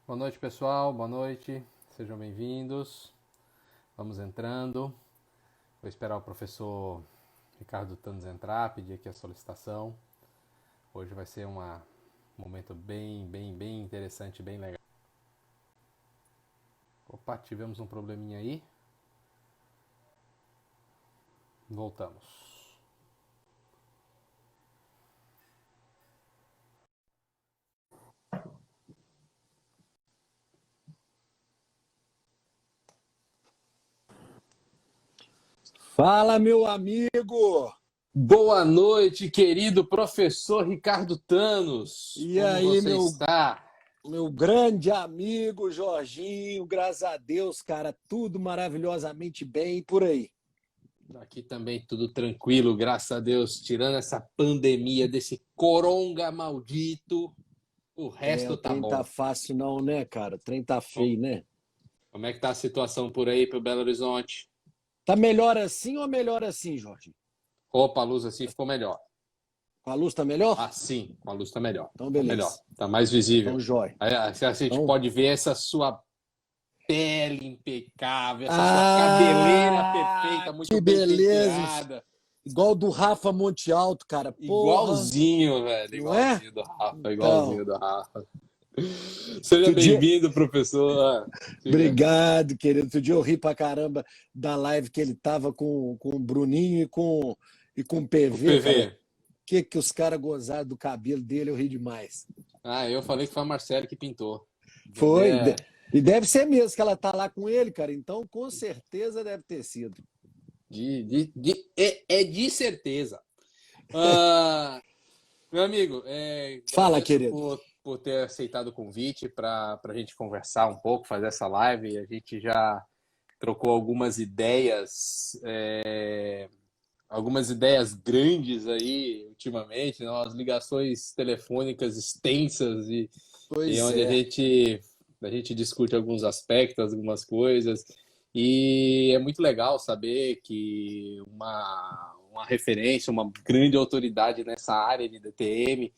Boa noite, pessoal. Boa noite. Sejam bem-vindos. Vamos entrando. Vou esperar o professor Ricardo Tanos entrar, pedir aqui a solicitação. Hoje vai ser um momento bem interessante, bem legal. Opa, tivemos um probleminha aí. Voltamos. Fala, meu amigo! Boa noite, querido professor Ricardo Tanos. E Como aí, você está? meu grande amigo Jorginho, graças a Deus, cara, tudo maravilhosamente bem por aí. Aqui também tudo tranquilo, graças a Deus. Tirando essa pandemia, desse coronga maldito, o O resto tá trem tá bom. fácil não, né, cara? O trem tá feio, né? Como é que tá a situação por aí pro Belo Horizonte? Tá melhor assim ou melhor assim, Jorge? Opa, a luz assim ficou melhor. Com a luz tá melhor? Assim, com a luz tá melhor. Então, Tá melhor. beleza. Tá mais visível. Então, jóia. Aí a gente Então... pode ver essa sua pele impecável, essa sua cabeleira Ah, perfeita, muito que bem beleza! penteada. Igual do Rafa Monte Alto, cara. Porra! Igualzinho, velho. Não é? Igualzinho do Rafa, Então, igualzinho do Rafa. Seja outro dia... bem-vindo, professor. Diga. Obrigado, querido. Outro dia eu ri pra caramba da live que ele tava com o Bruninho e com o O PV, cara. PV. Que os caras gozaram do cabelo dele, eu ri demais. Ah, eu falei que foi a Marcela que pintou. Foi. É, E deve ser mesmo que ela tá lá com ele, cara. Então, com certeza deve ter sido. é de certeza. Ah, meu amigo, Fala, agradeço querido. por ter aceitado o convite para a gente conversar um pouco, fazer essa live. A gente já trocou algumas ideias grandes aí ultimamente, né? Umas ligações telefônicas extensas e Pois onde a é. gente, a gente discute alguns aspectos, algumas coisas. E é muito legal saber que uma referência, uma grande autoridade nessa área de DTM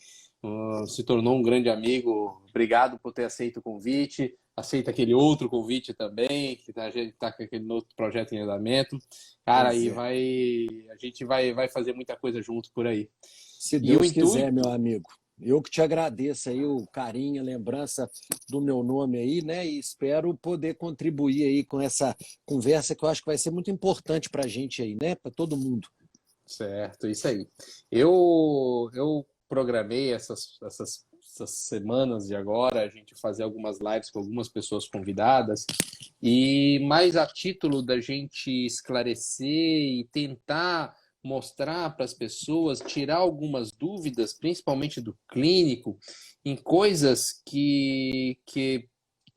se tornou um grande amigo. Obrigado por ter aceito o convite. Aceita aquele outro convite também, que a gente está com aquele outro projeto em andamento. Cara, Pois é. a gente vai fazer muita coisa junto por aí. Se E o Deus quiser, meu intuito, amigo. Eu que te agradeço aí o carinho, a lembrança do meu nome aí, né? E espero poder contribuir aí com essa conversa que eu acho que vai ser muito importante para a gente aí, né? Para todo mundo. certo, isso aí. Eu programei essas semanas de agora, a gente fazer algumas lives com algumas pessoas convidadas, e mais a título da gente esclarecer e tentar mostrar para as pessoas, tirar algumas dúvidas, principalmente do clínico, em coisas que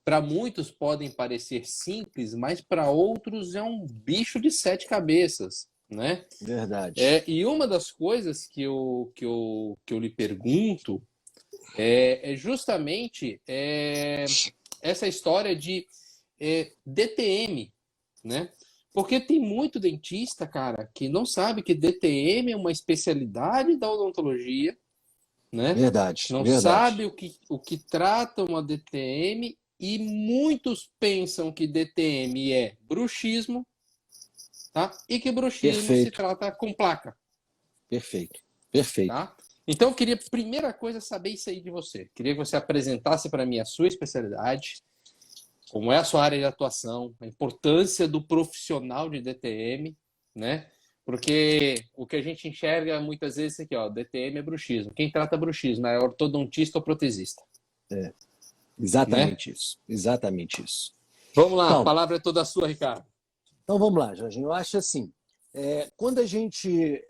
para muitos podem parecer simples, mas para outros é um bicho de sete cabeças, né? Verdade. E uma das coisas que eu lhe pergunto é justamente essa história de DTM, né? Porque tem muito dentista, cara, que não sabe que DTM é uma especialidade da odontologia, né? Verdade. Não Verdade. sabe o que trata uma DTM e muitos pensam que DTM é bruxismo, tá? E que bruxismo se Perfeito. trata com placa. Perfeito. Perfeito. Tá? Então, eu queria, primeira coisa, saber isso aí de você. Queria que você apresentasse para mim a sua especialidade, como é a sua área de atuação, a importância do profissional de DTM, né? Porque o que a gente enxerga muitas vezes é aqui, ó, DTM é bruxismo. Quem trata bruxismo é ortodontista ou protesista, né? Exatamente isso. Exatamente isso. Vamos lá, a Então, palavra é toda sua, Ricardo. então vamos lá, Jorginho. Eu acho assim, quando a gente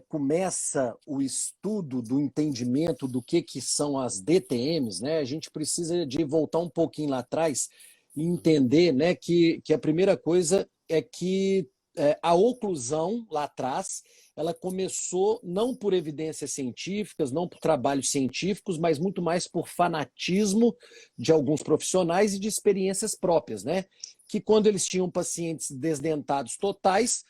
começa o estudo do entendimento do que são as DTMs, né, a gente precisa de voltar um pouquinho lá atrás e entender, né, que a primeira coisa é que a oclusão lá atrás ela começou não por evidências científicas, não por trabalhos científicos, mas muito mais por fanatismo de alguns profissionais e de experiências próprias, né? Que quando eles tinham pacientes desdentados totais,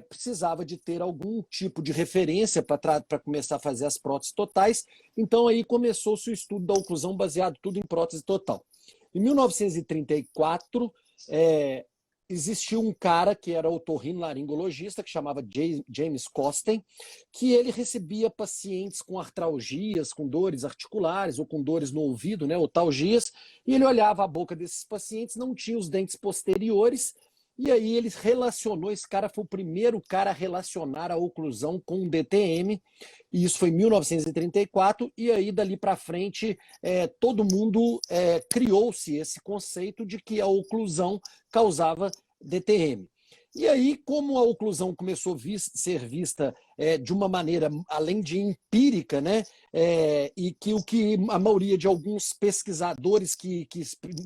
precisava de ter algum tipo de referência para começar a fazer as próteses totais. Então aí começou-se o estudo da oclusão baseado tudo em prótese total. Em 1934, existiu um cara que era otorrinolaringologista, que chamava James Costain, que ele recebia pacientes com artralgias, com dores articulares ou com dores no ouvido, né, otalgias, e ele olhava a boca desses pacientes, não tinha os dentes posteriores, e aí ele relacionou, esse cara foi o primeiro cara a relacionar a oclusão com o DTM, e isso foi em 1934, e aí dali para frente todo mundo criou-se esse conceito de que a oclusão causava DTM. E aí, como a oclusão começou a ser vista de uma maneira, além de empírica, né, e que o que a maioria de alguns pesquisadores que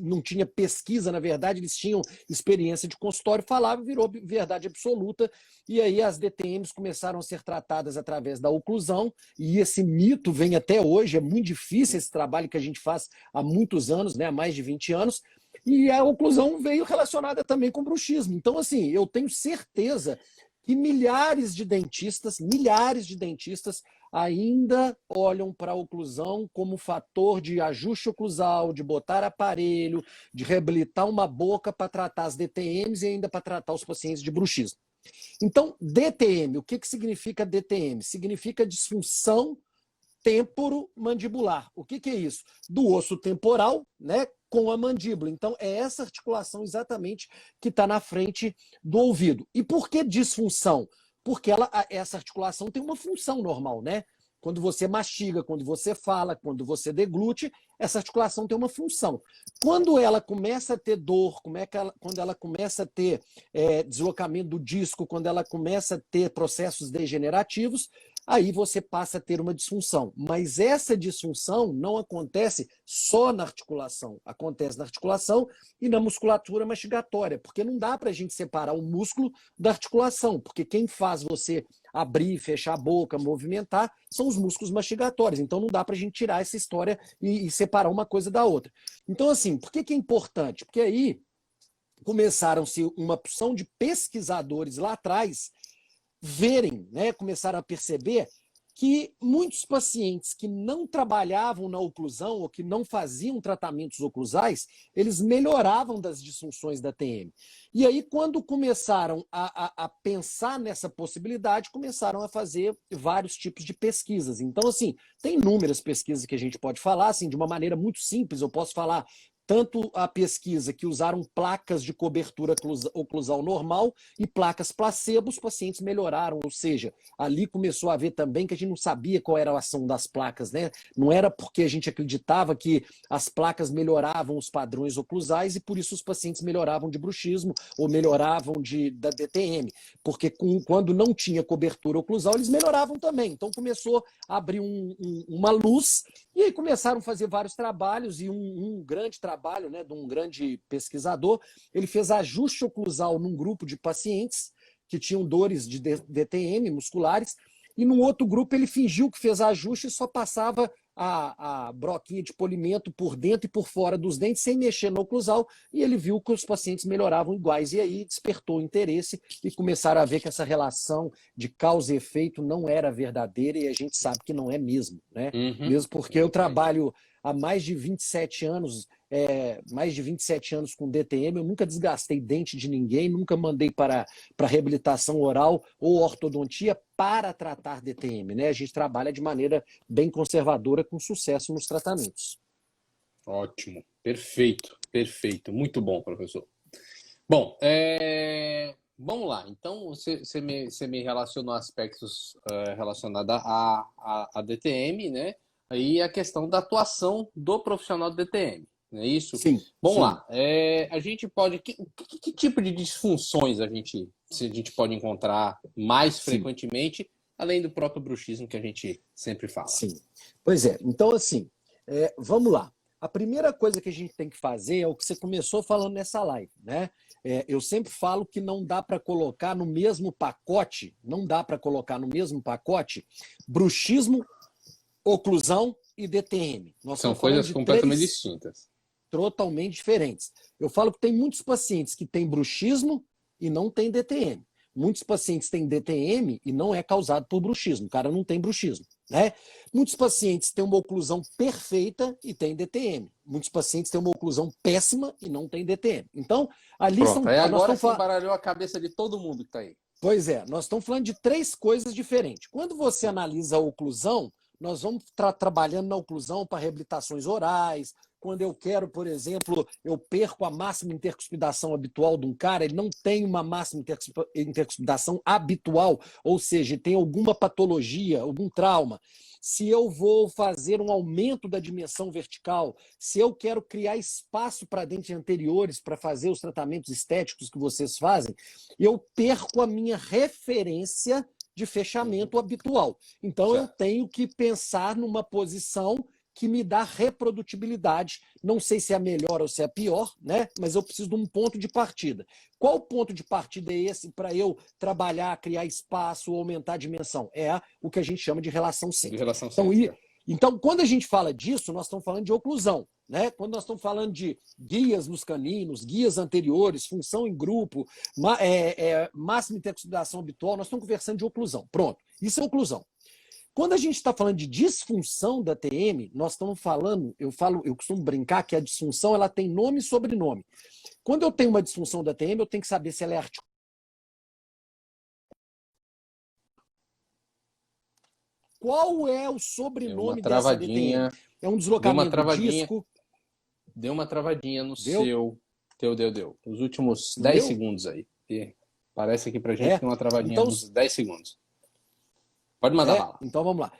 não tinha pesquisa, na verdade, eles tinham experiência de consultório, falava, virou verdade absoluta, e aí as DTMs começaram a ser tratadas através da oclusão, e esse mito vem até hoje, é muito difícil esse trabalho que a gente faz há muitos anos, né, há mais de 20 anos, e a oclusão veio relacionada também com bruxismo. Então, assim, eu tenho certeza que milhares de dentistas ainda olham para a oclusão como fator de ajuste oclusal, de botar aparelho, de reabilitar uma boca para tratar as DTMs e ainda para tratar os pacientes de bruxismo. Então, DTM, o que significa DTM? Significa disfunção temporomandibular. O que é isso? Do osso temporal, né, com a mandíbula. Então, é essa articulação exatamente que está na frente do ouvido. E por que disfunção? Porque essa articulação tem uma função normal, né? Quando você mastiga, quando você fala, quando você deglute, essa articulação tem uma função. Quando ela começa a ter dor, quando ela começa a ter deslocamento do disco, quando ela começa a ter processos degenerativos, aí você passa a ter uma disfunção. Mas essa disfunção não acontece só na articulação, acontece na articulação e na musculatura mastigatória, porque não dá para a gente separar o músculo da articulação, porque quem faz você abrir, fechar a boca, movimentar, são os músculos mastigatórios. Então não dá para a gente tirar essa história e separar uma coisa da outra. Então, assim, por que é importante? Porque aí começaram-se uma opção de pesquisadores lá atrás verem, né, começaram a perceber que muitos pacientes que não trabalhavam na oclusão ou que não faziam tratamentos oclusais, eles melhoravam das disfunções da TM. E aí, quando começaram a pensar nessa possibilidade, começaram a fazer vários tipos de pesquisas. Então, assim, tem inúmeras pesquisas que a gente pode falar, assim, de uma maneira muito simples, eu posso falar tanto a pesquisa que usaram placas de cobertura oclusal normal e placas placebo, os pacientes melhoraram, ou seja, ali começou a ver também que a gente não sabia qual era a ação das placas, né? Não era porque a gente acreditava que as placas melhoravam os padrões oclusais e por isso os pacientes melhoravam de bruxismo ou melhoravam da DTM, porque quando não tinha cobertura oclusal, eles melhoravam também. Então começou a abrir uma luz e aí começaram a fazer vários trabalhos e um grande trabalho, né, de um grande pesquisador, ele fez ajuste oclusal num grupo de pacientes que tinham dores de DTM musculares e num outro grupo ele fingiu que fez ajuste e só passava a broquinha de polimento por dentro e por fora dos dentes sem mexer no oclusal e ele viu que os pacientes melhoravam iguais e aí despertou o interesse e começaram a ver que essa relação de causa e efeito não era verdadeira e a gente sabe que não é mesmo, né? Mesmo porque eu trabalho há mais de 27 anos com DTM, eu nunca desgastei dente de ninguém, nunca mandei para reabilitação oral ou ortodontia para tratar DTM, né? A gente trabalha de maneira bem conservadora, com sucesso nos tratamentos. Ótimo, perfeito, perfeito, muito bom, professor. Bom, vamos lá. Então, você me relacionou aspectos relacionados à DTM, né? Aí a questão da atuação do profissional do DTM, não é isso? Sim. Vamos sim. lá. A gente pode... Que tipo de disfunções a gente pode encontrar mais frequentemente, além do próprio bruxismo que a gente sempre fala? Sim. Pois é. Então, assim, vamos lá. A primeira coisa que a gente tem que fazer é o que você começou falando nessa live, né? Eu sempre falo que não dá para colocar no mesmo pacote, bruxismo, oclusão e DTM. São coisas completamente distintas. Totalmente diferentes. Eu falo que tem muitos pacientes que têm bruxismo e não têm DTM. Muitos pacientes têm DTM e não é causado por bruxismo. O cara não tem bruxismo. né? Muitos pacientes têm uma oclusão perfeita e têm DTM. Muitos pacientes têm uma oclusão péssima e não têm DTM. Então, ali Pronto, aí nós agora estamos você embaralhou a cabeça de todo mundo que está aí. Pois é, nós estamos falando de três coisas diferentes. Quando você analisa a oclusão, nós vamos trabalhando na oclusão para reabilitações orais. Quando eu quero, por exemplo, eu perco a máxima intercuspidação habitual de um cara, ele não tem uma máxima intercuspidação habitual, ou seja, tem alguma patologia, algum trauma. Se eu vou fazer um aumento da dimensão vertical, se eu quero criar espaço para dentes anteriores para fazer os tratamentos estéticos que vocês fazem, eu perco a minha referência de fechamento habitual. Então, eu tenho que pensar numa posição que me dá reprodutibilidade. Não sei se é a melhor ou se é a pior, né? Mas eu preciso de um ponto de partida. Qual ponto de partida é esse para eu trabalhar, criar espaço, aumentar a dimensão? É o que a gente chama de relação cêntrica. De relação cêntrica. Então, quando a gente fala disso, nós estamos falando de oclusão, né? Quando nós estamos falando de guias nos caninos, guias anteriores, função em grupo, máxima intercuspidação habitual, nós estamos conversando de oclusão. Pronto, isso é oclusão. Quando a gente está falando de disfunção da TM, nós estamos falando, eu costumo brincar que a disfunção ela tem nome e sobrenome. Quando eu tenho uma disfunção da TM, eu tenho que saber se ela é articular. Qual é o sobrenome dessa DTM? É um deslocamento do disco. Deu uma travadinha no Deu? seu. Deu. Os últimos 10 segundos aí. Parece aqui pra gente que tem uma travadinha nos 10 segundos. Pode mandar bala. Então vamos lá.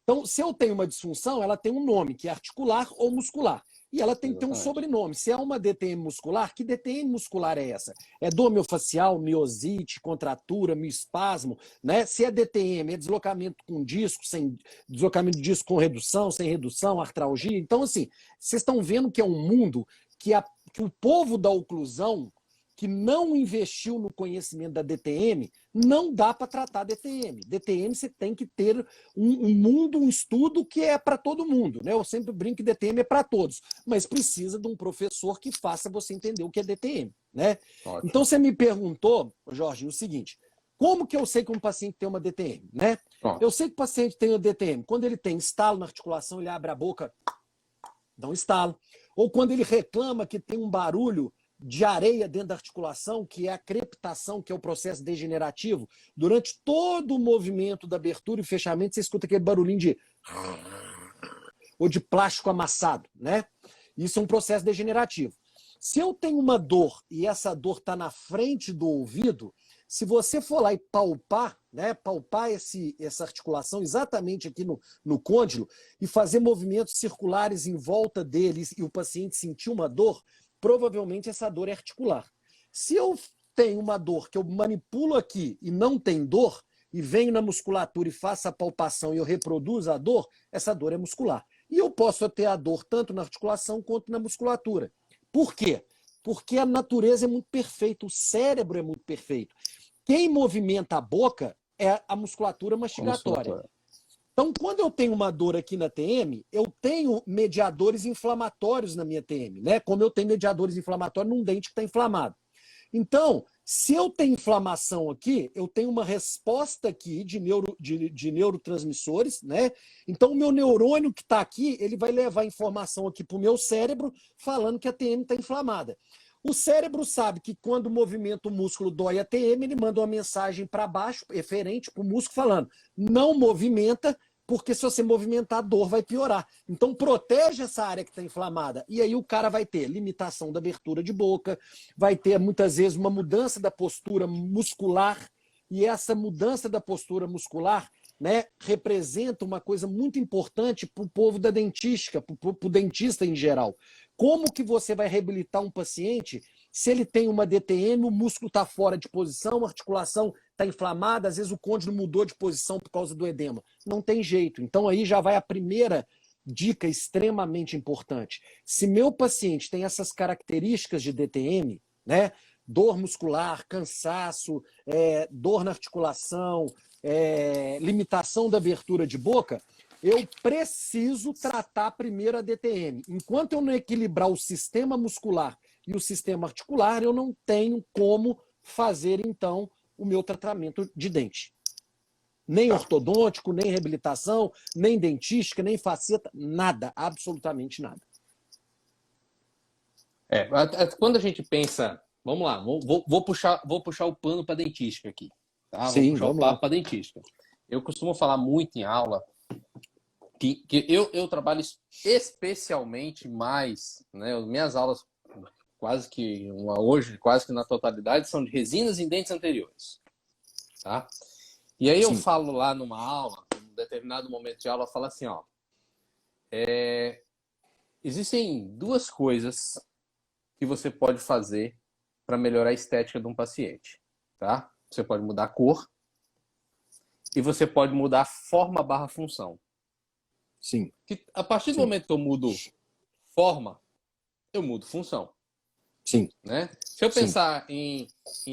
Então, se eu tenho uma disfunção, ela tem um nome, que é articular ou muscular. E ela tem que ter um sobrenome. Se é uma DTM muscular, que DTM muscular é essa? É dor miofascial, miosite, contratura, mioespasmo, né? Se é DTM, é deslocamento com disco, sem deslocamento de disco com redução, sem redução, artralgia. Então, assim, vocês estão vendo que é um mundo que o povo da oclusão, que não investiu no conhecimento da DTM, não dá para tratar DTM. DTM você tem que ter um mundo, um estudo que é para todo mundo, né? Eu sempre brinco que DTM é para todos, mas precisa de um professor que faça você entender o que é DTM, né? Ótimo. Então você me perguntou, Jorge, o seguinte: como que eu sei que um paciente tem uma DTM, né? Eu sei que o paciente tem uma DTM quando ele tem estalo na articulação, ele abre a boca, dá um estalo, ou quando ele reclama que tem um barulho de areia dentro da articulação, que é a crepitação, que é o processo degenerativo. Durante todo o movimento da abertura e fechamento, você escuta aquele barulhinho de ou de plástico amassado, né? Isso é um processo degenerativo. Se eu tenho uma dor e essa dor está na frente do ouvido, se você for lá e palpar, né, palpar essa articulação exatamente aqui no côndilo e fazer movimentos circulares em volta deles e o paciente sentir uma dor, provavelmente essa dor é articular. Se eu tenho uma dor que eu manipulo aqui e não tem dor, e venho na musculatura e faço a palpação e eu reproduzo a dor, essa dor é muscular. E eu posso ter a dor tanto na articulação quanto na musculatura. Por quê? Porque a natureza é muito perfeita, o cérebro é muito perfeito. Quem movimenta a boca é a musculatura mastigatória. Então, quando eu tenho uma dor aqui na TM, eu tenho mediadores inflamatórios na minha TM, né? Como eu tenho mediadores inflamatórios num dente que está inflamado. Então, se eu tenho inflamação aqui, eu tenho uma resposta aqui de neurotransmissores, né? Então, o meu neurônio que está aqui, ele vai levar informação aqui para o meu cérebro, falando que a TM está inflamada. O cérebro sabe que quando o movimento o músculo dói a TM, ele manda uma mensagem para baixo, referente para o músculo, falando: não movimenta, porque se você movimentar, a dor vai piorar. Então, protege essa área que está inflamada. E aí o cara vai ter limitação da abertura de boca, vai ter, muitas vezes, uma mudança da postura muscular. E essa mudança da postura muscular, né, representa uma coisa muito importante para o povo da dentística, para o dentista em geral. Como que você vai reabilitar um paciente se ele tem uma DTM, o músculo está fora de posição, a articulação está inflamada, às vezes o côndilo mudou de posição por causa do edema? Não tem jeito. Então aí já vai a primeira dica extremamente importante. Se meu paciente tem essas características de DTM, né, dor muscular, cansaço, dor na articulação, limitação da abertura de boca, eu preciso tratar primeiro a DTM. Enquanto eu não equilibrar o sistema muscular e o sistema articular, eu não tenho como fazer, então, o meu tratamento de dente. Nem Tá. ortodôntico, nem reabilitação, nem dentística, nem faceta, nada, absolutamente nada. Quando a gente pensa, vamos lá, vou puxar o pano para dentística aqui, tá? Vou Sim, puxar o vamos lá. papo para dentística. Eu costumo falar muito em aula que eu trabalho especialmente mais, né? Minhas aulas hoje, quase que na totalidade, são de resinas em dentes anteriores, tá? E aí eu Sim. falo lá numa aula, em um determinado momento de aula, eu falo assim, ó, existem duas coisas que você pode fazer para melhorar a estética de um paciente, tá? Você pode mudar a cor e você pode mudar a forma/função. Sim. Que a partir do Sim. momento que eu mudo forma, eu mudo função. Sim. Né? Se eu Sim. pensar em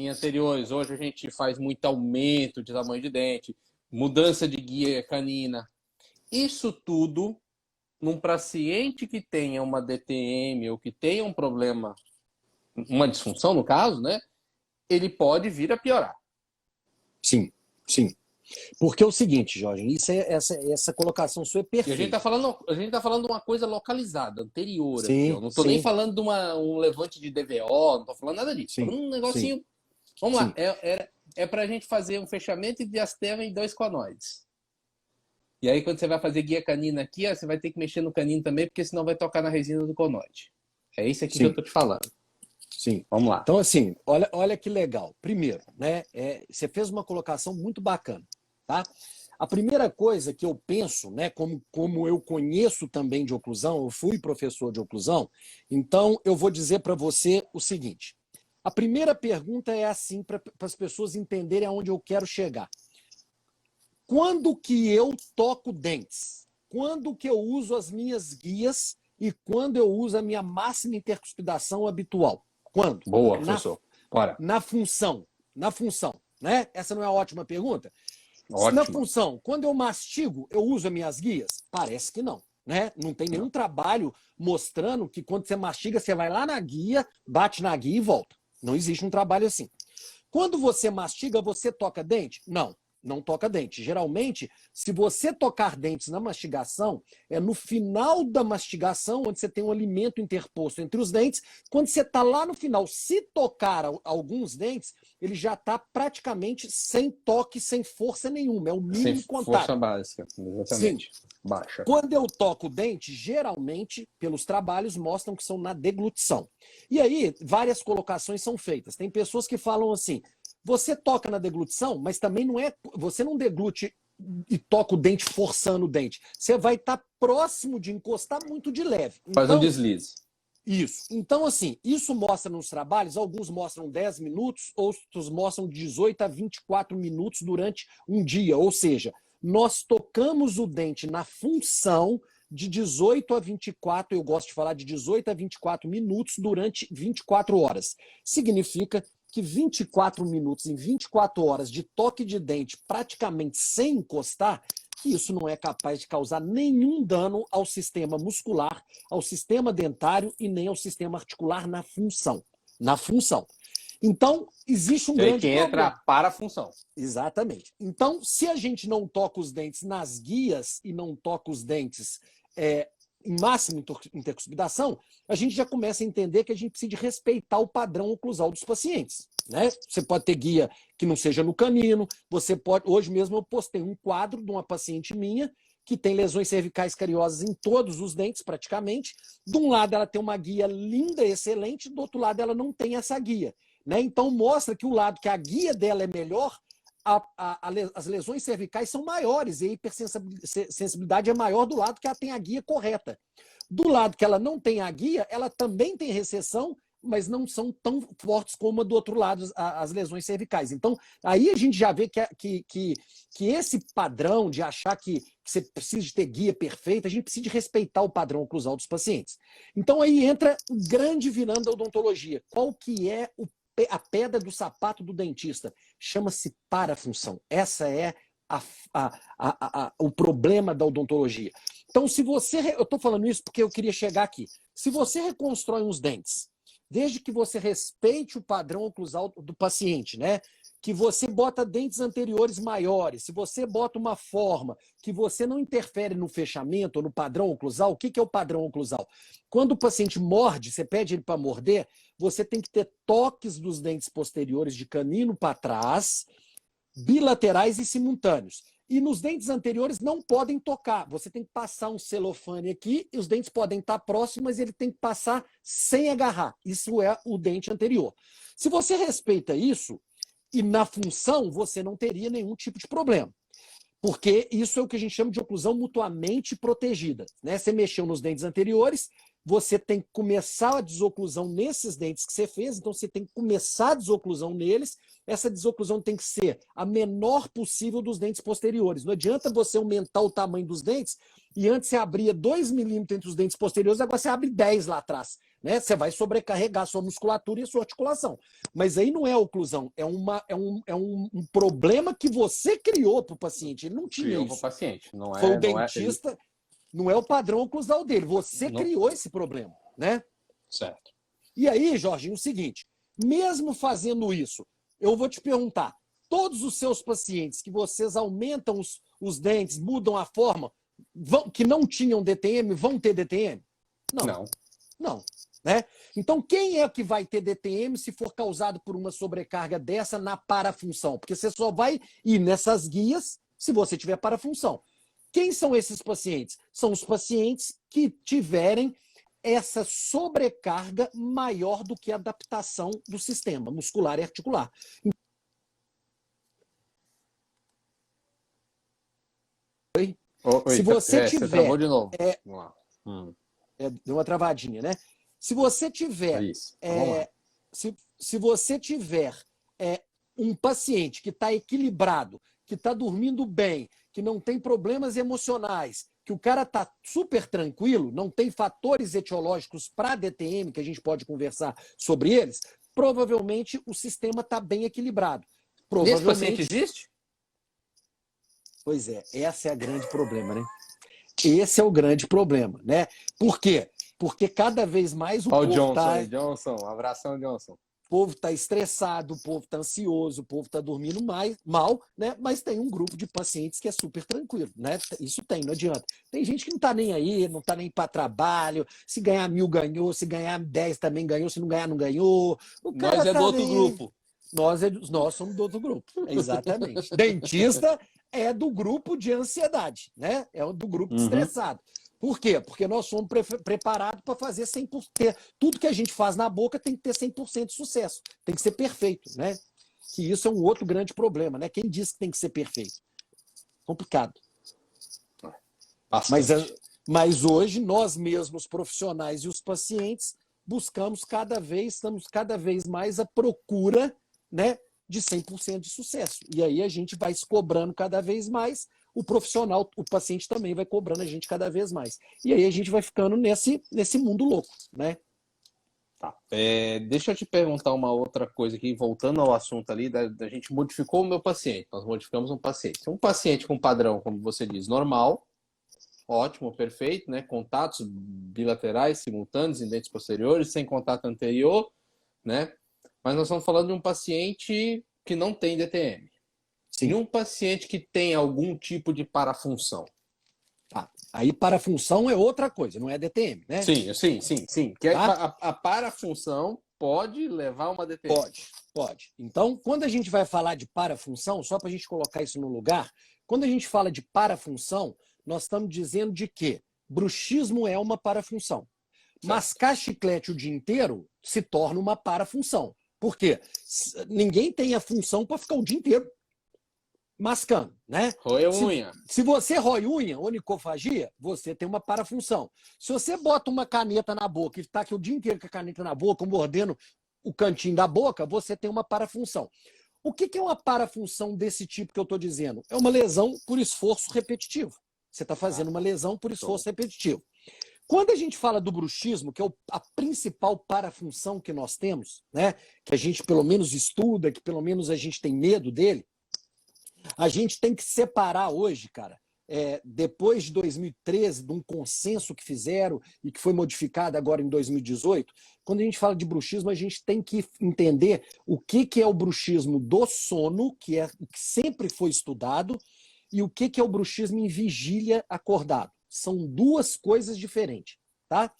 anteriores, hoje a gente faz muito aumento de tamanho de dente, mudança de guia canina. Isso tudo, num paciente que tenha uma DTM ou que tenha um problema, uma disfunção no caso, né? Ele pode vir a piorar. Sim. Sim. Porque é o seguinte, Jorge, essa colocação sua é E a gente perfeita. tá falando de uma coisa localizada, anterior aqui. Eu Sim, não estou nem sim, falando de um levante de DVO, não estou falando nada disso. Estou sim, falando de um sim, negocinho. Vamos lá, sim. é para a gente fazer um fechamento de diastema em 2 conoides. E aí, quando você vai fazer guia canina aqui, ó, você vai ter que mexer no canino também, porque senão vai tocar na resina do conoide. É isso aqui que eu Sim. tô te falando. Sim. Vamos lá. Então, assim, olha que legal. Primeiro, né, você fez uma colocação muito bacana, tá? A primeira coisa que eu penso, né, como eu conheço também de oclusão, eu fui professor de oclusão, então eu vou dizer para você o seguinte. A primeira pergunta é assim, para as pessoas entenderem aonde eu quero chegar. Quando que eu toco dentes? Quando que eu uso as minhas guias e quando eu uso a minha máxima intercuspidação habitual? Quando? Boa, professor. Bora. Na função. Na função, né? Essa não é uma ótima pergunta? Na Ótimo. função, quando eu mastigo, eu uso as minhas guias? Parece que não. Né? Não tem nenhum trabalho mostrando que quando você mastiga, você vai lá na guia, bate na guia e volta. Não existe um trabalho assim. Quando você mastiga, você toca dente? Não, não toca dente. Geralmente, se você tocar dentes na mastigação, é no final da mastigação, onde você tem um alimento interposto entre os dentes. Quando você está lá no final, se tocar alguns dentes, ele já está praticamente sem toque, sem força nenhuma. É o mínimo Sem contato. força básica, exatamente. Sim. Baixa. Quando eu toco o dente, geralmente, pelos trabalhos, mostram que são na deglutição. E aí, várias colocações são feitas. Tem pessoas que falam assim, você toca na deglutição, mas também não é... Você não deglute e toca o dente forçando o dente. Você vai estar próximo de encostar muito de leve. Faz um Então, deslize. isso. Então, assim, isso mostra nos trabalhos, alguns mostram 10 minutos, outros mostram 18 a 24 minutos durante um dia. Ou seja, nós tocamos o dente na função de 18 a 24, eu gosto de falar de 18 a 24 minutos durante 24 horas. Significa que 24 minutos em 24 horas de toque de dente praticamente sem encostar, que isso não é capaz de causar nenhum dano ao sistema muscular, ao sistema dentário e nem ao sistema articular na função. Na função. Então, existe um grande problema. Entra a parafunção. Exatamente. Então, se a gente não toca os dentes nas guias e não toca os dentes em máxima intercuspidação, a gente já começa a entender que a gente precisa de respeitar o padrão oclusal dos pacientes. Né? Você pode ter guia que não seja no canino, você pode... Hoje mesmo eu postei um quadro de uma paciente minha que tem lesões cervicais cariosas em todos os dentes, praticamente. De um lado ela tem uma guia linda, excelente, do outro lado ela não tem essa guia. Né? Então mostra que o lado que a guia dela é melhor, as lesões cervicais são maiores e a hipersensibilidade é maior do lado que ela tem a guia correta. Do lado que ela não tem a guia, ela também tem recessão, mas não são tão fortes como a do outro lado, as lesões cervicais. Então, aí a gente já vê que esse padrão de achar que você precisa de ter guia perfeita, a gente precisa de respeitar o padrão oclusal dos pacientes. Então, aí entra o grande vilão da odontologia. Qual que é a pedra do sapato do dentista? Chama-se parafunção. Essa é o problema da odontologia. Então, se você... Eu estou falando isso porque eu queria chegar aqui. Se você reconstrói uns dentes, desde que você respeite o padrão oclusal do paciente, né? que você bota dentes anteriores maiores, se você bota uma forma que você não interfere no fechamento ou no padrão oclusal, o que é o padrão oclusal? Quando o paciente morde, você pede ele para morder, você tem que ter toques dos dentes posteriores de canino para trás, bilaterais e simultâneos. E nos dentes anteriores não podem tocar. Você tem que passar um celofane aqui e os dentes podem estar próximos, mas ele tem que passar sem agarrar. Isso é o dente anterior. Se você respeita isso, e na função você não teria nenhum tipo de problema. Porque isso é o que a gente chama de oclusão mutuamente protegida, né? Você mexeu nos dentes anteriores, você tem que começar a desoclusão nesses dentes que você fez, então você tem que começar a desoclusão neles. Essa desoclusão tem que ser a menor possível dos dentes posteriores. Não adianta você aumentar o tamanho dos dentes e antes você abria 2 milímetros entre os dentes posteriores, agora você abre 10 lá atrás. Né? Você vai sobrecarregar a sua musculatura e a sua articulação. Mas aí não é oclusão, é um problema que você criou para o paciente. Ele não tinha Criou isso. para o paciente. Não é, Foi o não dentista, não é o padrão oclusal dele. Você criou esse problema. Né? Certo. E aí, Jorginho, o seguinte, mesmo fazendo isso, eu vou te perguntar, todos os seus pacientes que vocês aumentam os dentes, mudam a forma, que não tinham DTM, vão ter DTM? Não. Né? Então, quem é que vai ter DTM se for causado por uma sobrecarga dessa na parafunção? Porque você só vai ir nessas guias se você tiver parafunção. Quem são esses pacientes? São os pacientes que tiverem essa sobrecarga maior do que a adaptação do sistema muscular e articular. Oi, se você tiver... Você travou de novo. Vamos lá. Deu uma travadinha, né? Se você tiver... se você tiver um paciente que está equilibrado, que está dormindo bem, que não tem problemas emocionais, que o cara está super tranquilo, não tem fatores etiológicos para DTM, que a gente pode conversar sobre eles, provavelmente o sistema está bem equilibrado. Esse paciente existe? Pois é, esse é o grande problema, né? Esse é o grande problema, né? Por quê? Porque cada vez mais o povo Johnson, Johnson, um abração, Johnson. O povo está estressado, o povo está ansioso, o povo está dormindo mal, né? Mas tem um grupo de pacientes que é super tranquilo, né? Isso tem, não adianta. Tem gente que não está nem aí, não está nem para trabalho, se ganhar 1.000 ganhou, se ganhar 10 também ganhou, se não ganhar não ganhou. Nós é do outro grupo. Nós somos do outro grupo, exatamente. Dentista é do grupo de ansiedade, né? É do grupo de estressado. Por quê? Porque nós somos preparados para fazer 100%. Tudo que a gente faz na boca tem que ter 100% de sucesso. Tem que ser perfeito, né? Que isso é um outro grande problema, né? Quem diz que tem que ser perfeito? Complicado. Mas hoje, nós mesmos, profissionais e os pacientes, estamos cada vez mais à procura, né, de 100% de sucesso. E aí a gente vai se cobrando cada vez mais, o profissional, o paciente também vai cobrando a gente cada vez mais. E aí a gente vai ficando nesse mundo louco, né? Tá. Deixa eu te perguntar uma outra coisa aqui, voltando ao assunto ali, da gente modificou o meu paciente, nós modificamos um paciente. Um paciente com padrão, como você diz, normal, ótimo, perfeito, né? Contatos bilaterais, simultâneos, em dentes posteriores, sem contato anterior, né? Mas nós estamos falando de um paciente que não tem DTM. Sim. E um paciente que tem algum tipo de parafunção. Tá. Aí parafunção é outra coisa, não é DTM, né? Sim. Que tá? a parafunção pode levar a uma DTM. Pode. Então, quando a gente vai falar de parafunção, só para a gente colocar isso no lugar, quando a gente fala de parafunção, nós estamos dizendo de que bruxismo é uma parafunção. Certo. Mascar chiclete o dia inteiro se torna uma parafunção. Por quê? Ninguém tem a função para ficar o dia inteiro mascando, né? Rói unha. Se você rói unha, onicofagia, você tem uma parafunção. Se você bota uma caneta na boca e está aqui o dia inteiro com a caneta na boca, mordendo o cantinho da boca, você tem uma parafunção. O que é uma parafunção desse tipo que eu estou dizendo? É uma lesão por esforço repetitivo. Você está fazendo uma lesão por esforço repetitivo. Quando a gente fala do bruxismo, que é a principal parafunção que nós temos, né, que a gente pelo menos estuda, que pelo menos a gente tem medo dele, a gente tem que separar hoje, cara, depois de 2013, de um consenso que fizeram e que foi modificado agora em 2018, quando a gente fala de bruxismo, a gente tem que entender o que é o bruxismo do sono, que sempre foi estudado, e o que é o bruxismo em vigília acordado. São duas coisas diferentes, tá?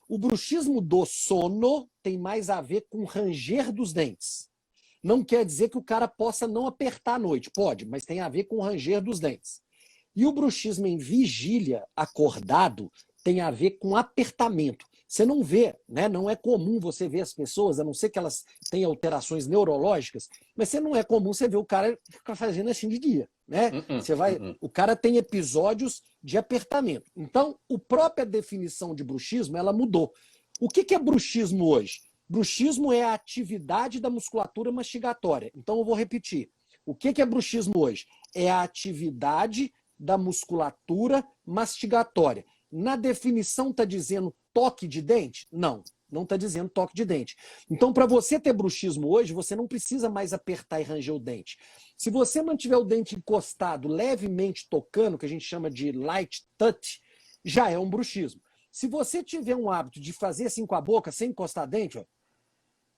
O bruxismo do sono tem mais a ver com ranger dos dentes. Não quer dizer que o cara possa não apertar à noite. Pode, mas tem a ver com o ranger dos dentes. E o bruxismo em vigília acordado tem a ver com apertamento. Você não vê, né? Não é comum você ver as pessoas, a não ser que elas tenham alterações neurológicas, mas não é comum você ver o cara ficar fazendo assim de dia, né? O cara tem episódios de apertamento. Então, a própria definição de bruxismo, ela mudou. O que é bruxismo hoje? Bruxismo é a atividade da musculatura mastigatória. Então, eu vou repetir. O que é bruxismo hoje? É a atividade da musculatura mastigatória. Na definição está dizendo toque de dente? Não, não está dizendo toque de dente. Então, para você ter bruxismo hoje, você não precisa mais apertar e ranger o dente. Se você mantiver o dente encostado, levemente tocando, que a gente chama de light touch, já é um bruxismo. Se você tiver um hábito de fazer assim com a boca, sem encostar dente, ó,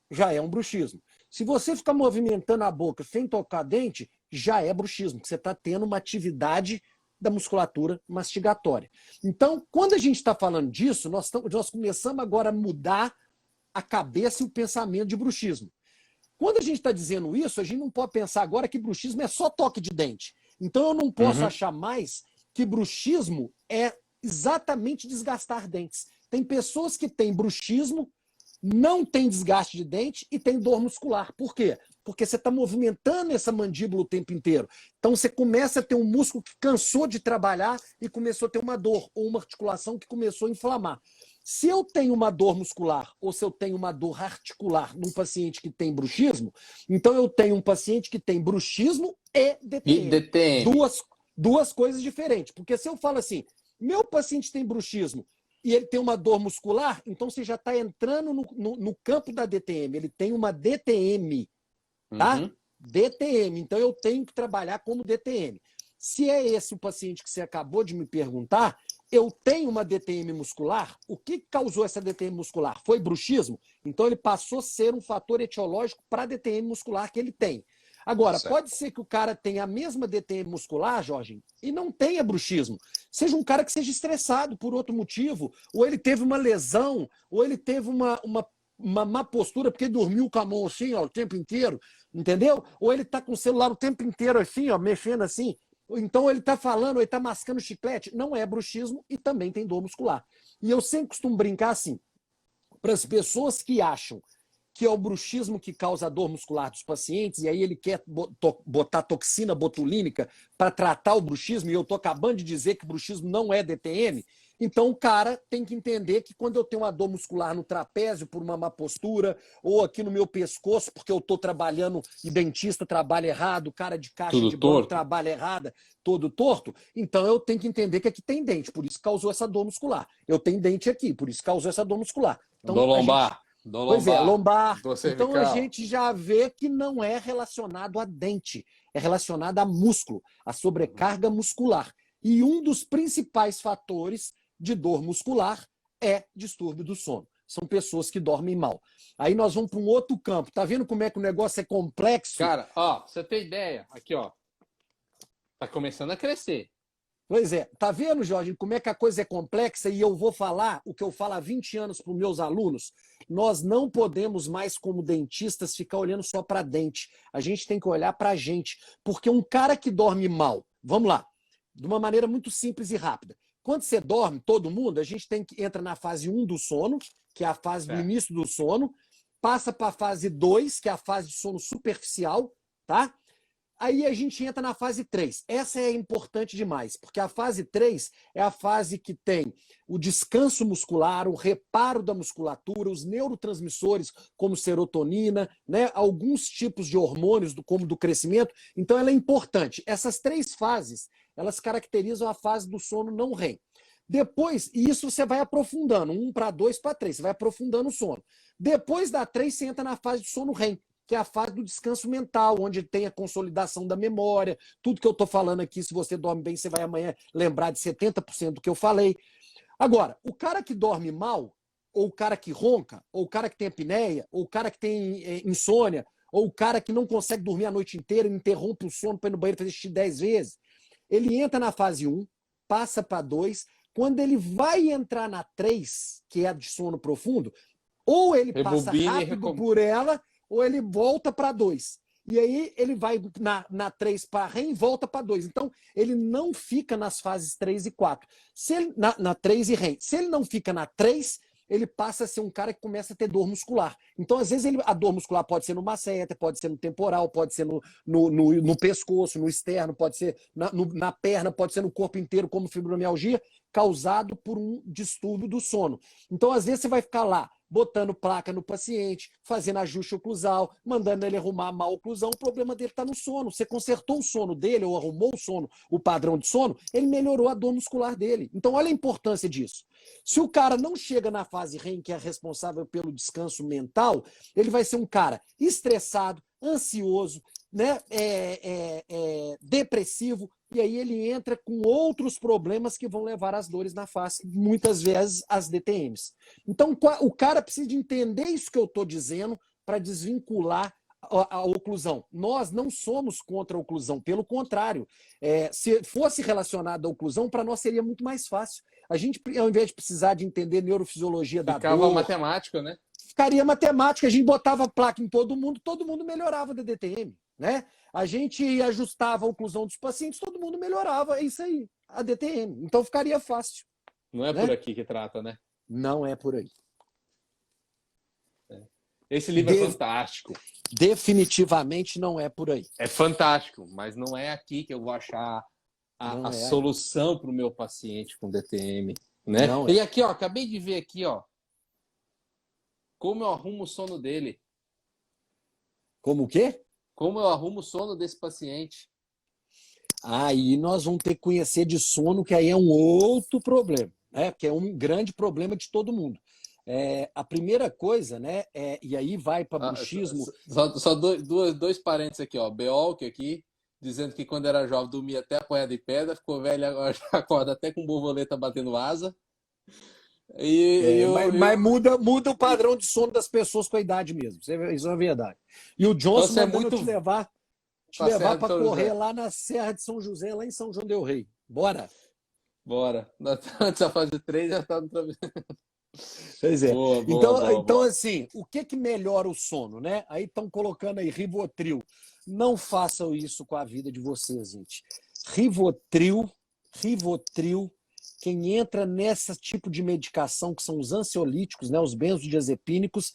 já é um bruxismo. Se você ficar movimentando a boca sem tocar dente, já é bruxismo, porque você está tendo uma atividade da musculatura mastigatória. Então, quando a gente está falando disso, nós começamos agora a mudar a cabeça e o pensamento de bruxismo. Quando a gente está dizendo isso, a gente não pode pensar agora que bruxismo é só toque de dente. Então, eu não posso achar mais que bruxismo é exatamente desgastar dentes. Tem pessoas que têm bruxismo, não tem desgaste de dente e tem dor muscular. Por quê? Porque você está movimentando essa mandíbula o tempo inteiro. Então você começa a ter um músculo que cansou de trabalhar e começou a ter uma dor, ou uma articulação que começou a inflamar. Se eu tenho uma dor muscular ou se eu tenho uma dor articular num paciente que tem bruxismo, então eu tenho um paciente que tem bruxismo e DTM. Duas coisas diferentes. Porque se eu falo assim, meu paciente tem bruxismo e ele tem uma dor muscular, então você já está entrando no campo da DTM. Ele tem uma DTM, tá? DTM. Então eu tenho que trabalhar como DTM. Se é esse o paciente que você acabou de me perguntar, eu tenho uma DTM muscular. O que causou essa DTM muscular? Foi bruxismo? Então ele passou a ser um fator etiológico para a DTM muscular que ele tem. Agora, pode ser que o cara tenha a mesma DTM muscular, Jorge, e não tenha bruxismo. Seja um cara que seja estressado por outro motivo, ou ele teve uma lesão, ou ele teve uma má postura porque dormiu com a mão assim, ó, o tempo inteiro, entendeu? Ou ele tá com o celular o tempo inteiro assim, ó, mexendo assim. Então ele tá falando, ou ele tá mascando chiclete. Não é bruxismo e também tem dor muscular. E eu sempre costumo brincar assim, para as pessoas que acham que é o bruxismo que causa a dor muscular dos pacientes, e aí ele quer botar toxina botulínica para tratar o bruxismo, e eu estou acabando de dizer que o bruxismo não é DTM, então o cara tem que entender que quando eu tenho uma dor muscular no trapézio por uma má postura, ou aqui no meu pescoço, porque eu estou trabalhando e dentista trabalha errado, cara de caixa Tudo de banco torto. trabalha errada, todo torto, então eu tenho que entender que aqui tem dente, por isso causou essa dor muscular. Eu tenho dente aqui, por isso causou essa dor muscular. Então, Dor lombar. Pois é, lombar. Dor Então cervical. a gente já vê que não é relacionado a dente, é relacionado a músculo, a sobrecarga muscular. E um dos principais fatores de dor muscular é distúrbio do sono. São pessoas que dormem mal. Aí nós vamos para um outro campo. Tá vendo como é que o negócio é complexo? Cara, ó, pra você ter ideia, aqui, ó, tá começando a crescer. Pois é, tá vendo, Jorge, como é que a coisa é complexa e eu vou falar o que eu falo há 20 anos para os meus alunos. Nós não podemos mais, como dentistas, ficar olhando só para dente. A gente tem que olhar para a gente. Porque um cara que dorme mal, vamos lá, de uma maneira muito simples e rápida. Quando você dorme, todo mundo, a gente entra na fase 1 do sono, que é a fase do início do sono, passa para a fase 2, que é a fase de sono superficial, tá? Aí a gente entra na fase 3. Essa é importante demais, porque a fase 3 é a fase que tem o descanso muscular, o reparo da musculatura, os neurotransmissores, como serotonina, né? Alguns tipos de hormônios, como do crescimento. Então ela é importante. Essas 3 fases, elas caracterizam a fase do sono não REM. Depois, e isso você vai aprofundando, 1 para 2 para 3, você vai aprofundando o sono. Depois da 3, você entra na fase de sono REM, que é a fase do descanso mental, onde tem a consolidação da memória. Tudo que eu estou falando aqui, se você dorme bem, você vai amanhã lembrar de 70% do que eu falei. Agora, o cara que dorme mal, ou o cara que ronca, ou o cara que tem apneia, ou o cara que tem insônia, ou o cara que não consegue dormir a noite inteira, interrompe o sono para ir no banheiro fazer xixi 10 vezes, ele entra na fase 1, passa para 2, quando ele vai entrar na 3, que é a de sono profundo, ou ele passa rápido por ela, ou ele volta para 2. E aí ele vai na 3 para REM e volta para 2. Então, ele não fica nas fases 3 e 4. Se ele, na 3 e REM. Se ele não fica na 3, ele passa a ser um cara que começa a ter dor muscular. Então, às vezes, a dor muscular pode ser no masseter, pode ser no temporal, pode ser no pescoço, no externo, pode ser na perna, pode ser no corpo inteiro, como fibromialgia, causado por um distúrbio do sono. Então, às vezes, você vai ficar lá botando placa no paciente, fazendo ajuste oclusal, mandando ele arrumar a má oclusão, o problema dele está no sono. Você consertou o sono dele, ou arrumou o sono, o padrão de sono, ele melhorou a dor muscular dele. Então, olha a importância disso. Se o cara não chega na fase REM, que é responsável pelo descanso mental, ele vai ser um cara estressado, ansioso, né? Depressivo, e aí ele entra com outros problemas que vão levar às dores na face, muitas vezes as DTMs. Então, o cara precisa de entender isso que eu estou dizendo para desvincular a oclusão. Nós não somos contra a oclusão, pelo contrário. Se fosse relacionado à oclusão, para nós seria muito mais fácil. A gente, ao invés de precisar de entender neurofisiologia da dor... Ficava matemática, né? Ficaria matemática, a gente botava placa em todo mundo melhorava da DTM, né? A gente ajustava a oclusão dos pacientes, todo mundo melhorava, é isso aí, a DTM. Então ficaria fácil. Não é, né? Por aqui que trata, né? Não é por aí. Esse livro é fantástico. Definitivamente não é por aí. É fantástico, mas não é aqui que eu vou achar a solução para o meu paciente com DTM, né? E aqui, ó, acabei de ver aqui, ó, como eu arrumo o sono dele. Como o quê? Como eu arrumo o sono desse paciente. Aí nós vamos ter que conhecer de sono, que aí é um outro problema, né? Que é um grande problema de todo mundo. A primeira coisa, né? E aí vai para bruxismo. Só dois parênteses aqui, ó. Beolk aqui, dizendo que quando era jovem dormia até apoiado em pedra, ficou velho, agora já acorda até com borboleta batendo asa. Mas muda o padrão de sono das pessoas com a idade mesmo. Isso é verdade. E o Johnson então, mandando te levar para correr lá na Serra de São José, lá em São João del Rei. Bora? Bora. Antes da fase 3 já está no Pois é. Então, assim, o que melhora o sono, né? Aí estão colocando aí Rivotril. Não façam isso com a vida de vocês, gente. Rivotril, quem entra nesse tipo de medicação, que são os ansiolíticos, né, os benzodiazepínicos,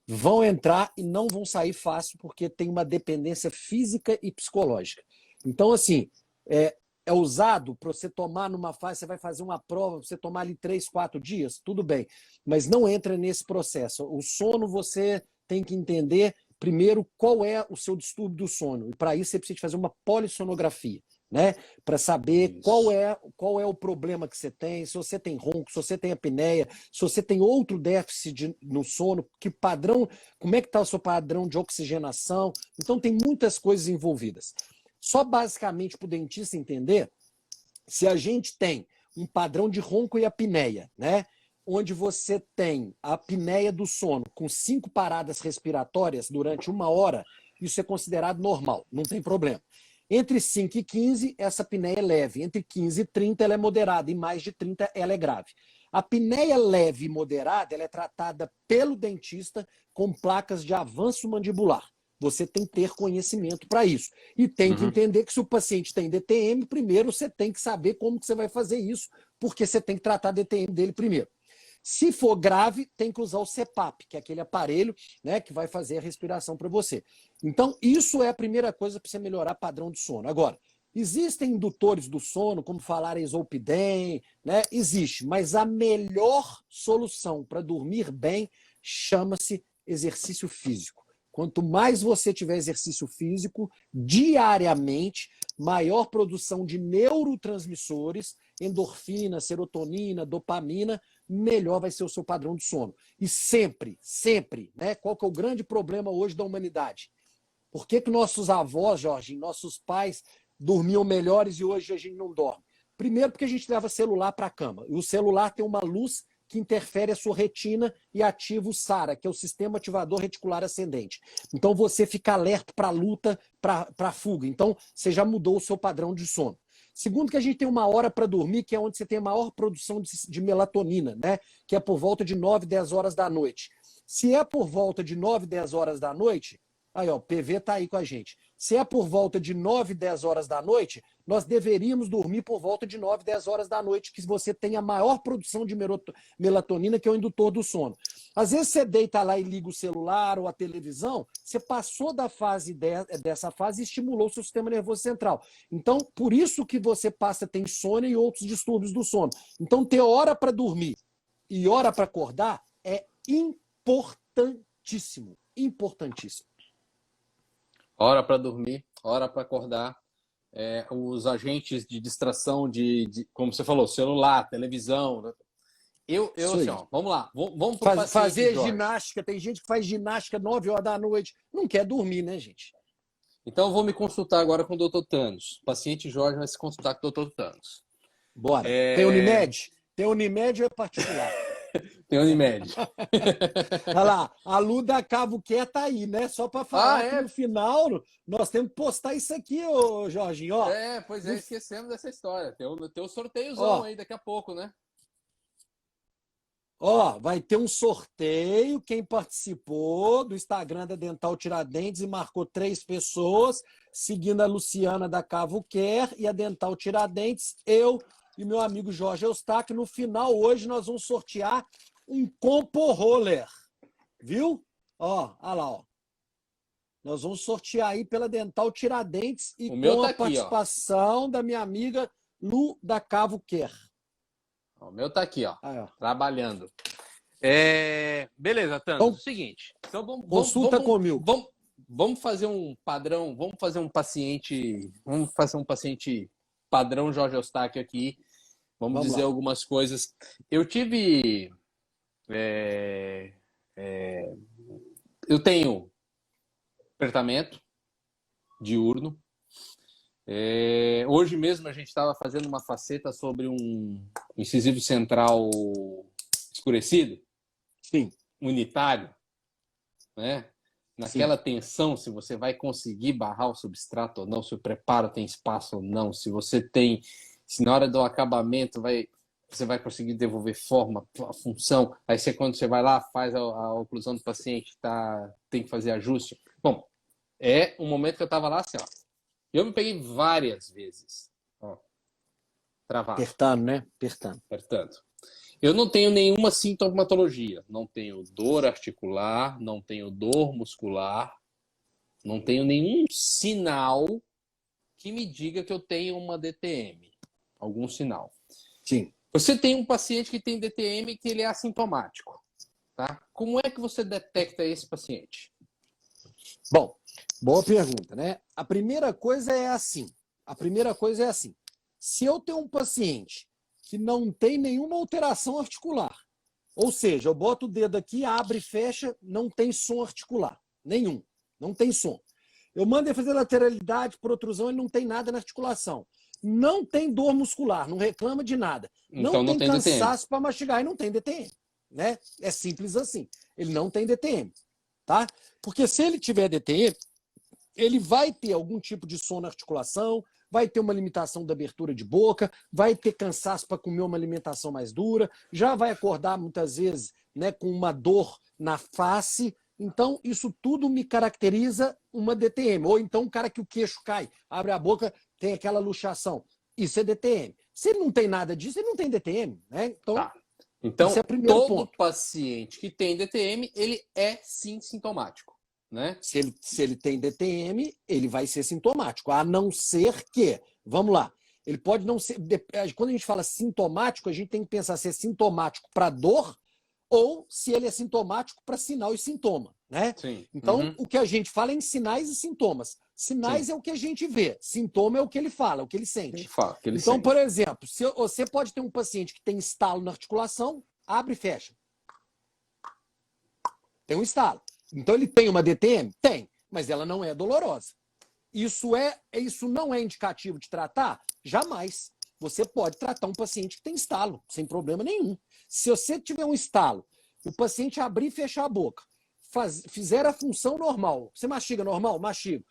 vão entrar e não vão sair fácil, porque tem uma dependência física e psicológica. Então, assim, é usado para você tomar numa fase, você vai fazer uma prova, você tomar ali 3, 4 dias, tudo bem, mas não entra nesse processo. O sono, você tem que entender, primeiro, qual é o seu distúrbio do sono, e para isso você precisa fazer uma polissonografia, né? Para saber qual é o problema que você tem, se você tem ronco, se você tem apneia, se você tem outro déficit no sono, que padrão, como é que está o seu padrão de oxigenação. Então tem muitas coisas envolvidas. Só basicamente para o dentista entender, se a gente tem um padrão de ronco e apneia, né? Onde você tem a apneia do sono com 5 paradas respiratórias durante 1 hora, isso é considerado normal, não tem problema. Entre 5 e 15, essa apneia é leve. Entre 15 e 30, ela é moderada. E mais de 30, ela é grave. A apneia leve e moderada, ela é tratada pelo dentista com placas de avanço mandibular. Você tem que ter conhecimento para isso. E tem que entender que se o paciente tem DTM, primeiro você tem que saber como que você vai fazer isso, porque você tem que tratar a DTM dele primeiro. Se for grave, tem que usar o CPAP, que é aquele aparelho, né, que vai fazer a respiração para você. Então, isso é a primeira coisa para você melhorar o padrão de sono. Agora, existem indutores do sono, como falar Zolpidem, né? Existe, mas a melhor solução para dormir bem chama-se exercício físico. Quanto mais você tiver exercício físico diariamente, maior produção de neurotransmissores, endorfina, serotonina, dopamina, melhor vai ser o seu padrão de sono. E sempre, sempre, né? Qual que é o grande problema hoje da humanidade? Por que nossos avós, Jorge, nossos pais dormiam melhores e hoje a gente não dorme? Primeiro porque a gente leva celular para a cama. E o celular tem uma luz que interfere a sua retina e ativa o SARA, que é o Sistema Ativador Reticular Ascendente. Então você fica alerta para a luta, para a fuga. Então você já mudou o seu padrão de sono. Segundo, que a gente tem uma hora para dormir, que é onde você tem a maior produção de melatonina, né? Que é por volta de 9, 10 horas da noite. Se é por volta de 9, 10 horas da noite, aí, ó, o PV está aí com a gente. Se é por volta de 9, 10 horas da noite, nós deveríamos dormir por volta de 9, 10 horas da noite, que você tem a maior produção de melatonina, que é o indutor do sono. Às vezes você deita lá e liga o celular ou a televisão, você passou dessa fase e estimulou o seu sistema nervoso central. Então, por isso que você passa a ter insônia e outros distúrbios do sono. Então, ter hora para dormir e hora para acordar é importantíssimo. Importantíssimo. Hora para dormir, hora para acordar. Os agentes de distração, como você falou, celular, televisão. Né? Assim, ó, vamos lá. Vamos para o paciente fazer Jorge. Ginástica. Tem gente que faz ginástica 9 horas da noite. Não quer dormir, né, gente? Então, eu vou me consultar agora com o Dr. Thanos. O paciente Jorge vai se consultar com o Dr. Thanos. Bora. Tem Unimed? Tem Unimed ou é particular? Tem Unimed. Olha lá, a Lu da Cavo Quer tá aí, né? Só para falar que no final nós temos que postar isso aqui, ô Jorginho. Ó, pois é, esquecemos dessa história. Tem o sorteiozão aí daqui a pouco, né? Ó, vai ter um sorteio. Quem participou do Instagram da Dental Tiradentes e marcou 3 pessoas, seguindo a Luciana da Cavo Quer e a Dental Tiradentes, eu e meu amigo Jorge Eustáquio. No final, hoje, nós vamos sortear um Compo Roller. Viu? Ó, olha lá, ó. Nós vamos sortear aí pela Dental Tiradentes e com a participação da minha amiga Lu da Cavo Quer. O meu tá aqui, ó. Aí, ó. Trabalhando. Beleza, Thanos. Então, o seguinte. Então, consulta comigo. Vamos fazer um padrão, vamos fazer um paciente padrão Jorge Eustáquio aqui. Vamos dizer lá algumas coisas. Eu tive... eu tenho apertamento diurno. Hoje mesmo a gente estava fazendo uma faceta sobre um incisivo central escurecido. Sim. Unitário. Né? Naquela tensão, se você vai conseguir barrar o substrato ou não, se o preparo tem espaço ou não, se na hora do acabamento você vai conseguir devolver forma, função. Aí quando você vai lá, faz a oclusão do paciente, tem que fazer ajuste. Bom, é um momento que eu estava lá assim, ó. Eu me peguei várias vezes. Ó, travado. Apertando, né? Apertando. Eu não tenho nenhuma sintomatologia. Não tenho dor articular, não tenho dor muscular, não tenho nenhum sinal que me diga que eu tenho uma DTM. Algum sinal. Sim. Você tem um paciente que tem DTM que ele é assintomático. Tá? Como é que você detecta esse paciente? Bom, boa pergunta, né? A primeira coisa é assim. Se eu tenho um paciente que não tem nenhuma alteração articular, ou seja, eu boto o dedo aqui, abre e fecha, não tem som articular. Nenhum. Não tem som. Eu mando ele fazer lateralidade, protrusão, ele não tem nada na articulação. Não tem dor muscular, não reclama de nada. Então, não tem cansaço para mastigar e não tem DTM. Né? É simples assim. Ele não tem DTM. Tá? Porque se ele tiver DTM, ele vai ter algum tipo de sono na articulação, vai ter uma limitação da abertura de boca, vai ter cansaço para comer uma alimentação mais dura, já vai acordar muitas vezes, né, com uma dor na face. Então, isso tudo me caracteriza uma DTM. Ou então um cara que o queixo cai, abre a boca, tem aquela luxação. Isso é DTM. Se ele não tem nada disso, ele não tem DTM. Né? Então esse é o primeiro todo ponto. Paciente que tem DTM, ele é sim sintomático. Né? Se ele tem DTM, ele vai ser sintomático, a não ser que, vamos lá, ele pode não ser. Quando a gente fala sintomático, a gente tem que pensar se é sintomático para dor ou se ele é sintomático para sinal e sintoma. Né? Sim. Então, o que a gente fala é em sinais e sintomas. Sinais é o que a gente vê, sintoma é o que ele fala, é o que ele sente. Então, por exemplo, se você pode ter um paciente que tem estalo na articulação, abre e fecha. Tem um estalo. Então ele tem uma DTM? Tem, mas ela não é dolorosa. Isso não é indicativo de tratar? Jamais. Você pode tratar um paciente que tem estalo, sem problema nenhum. Se você tiver um estalo, o paciente abrir e fechar a boca, fizer a função normal, você mastiga normal? Mastiga.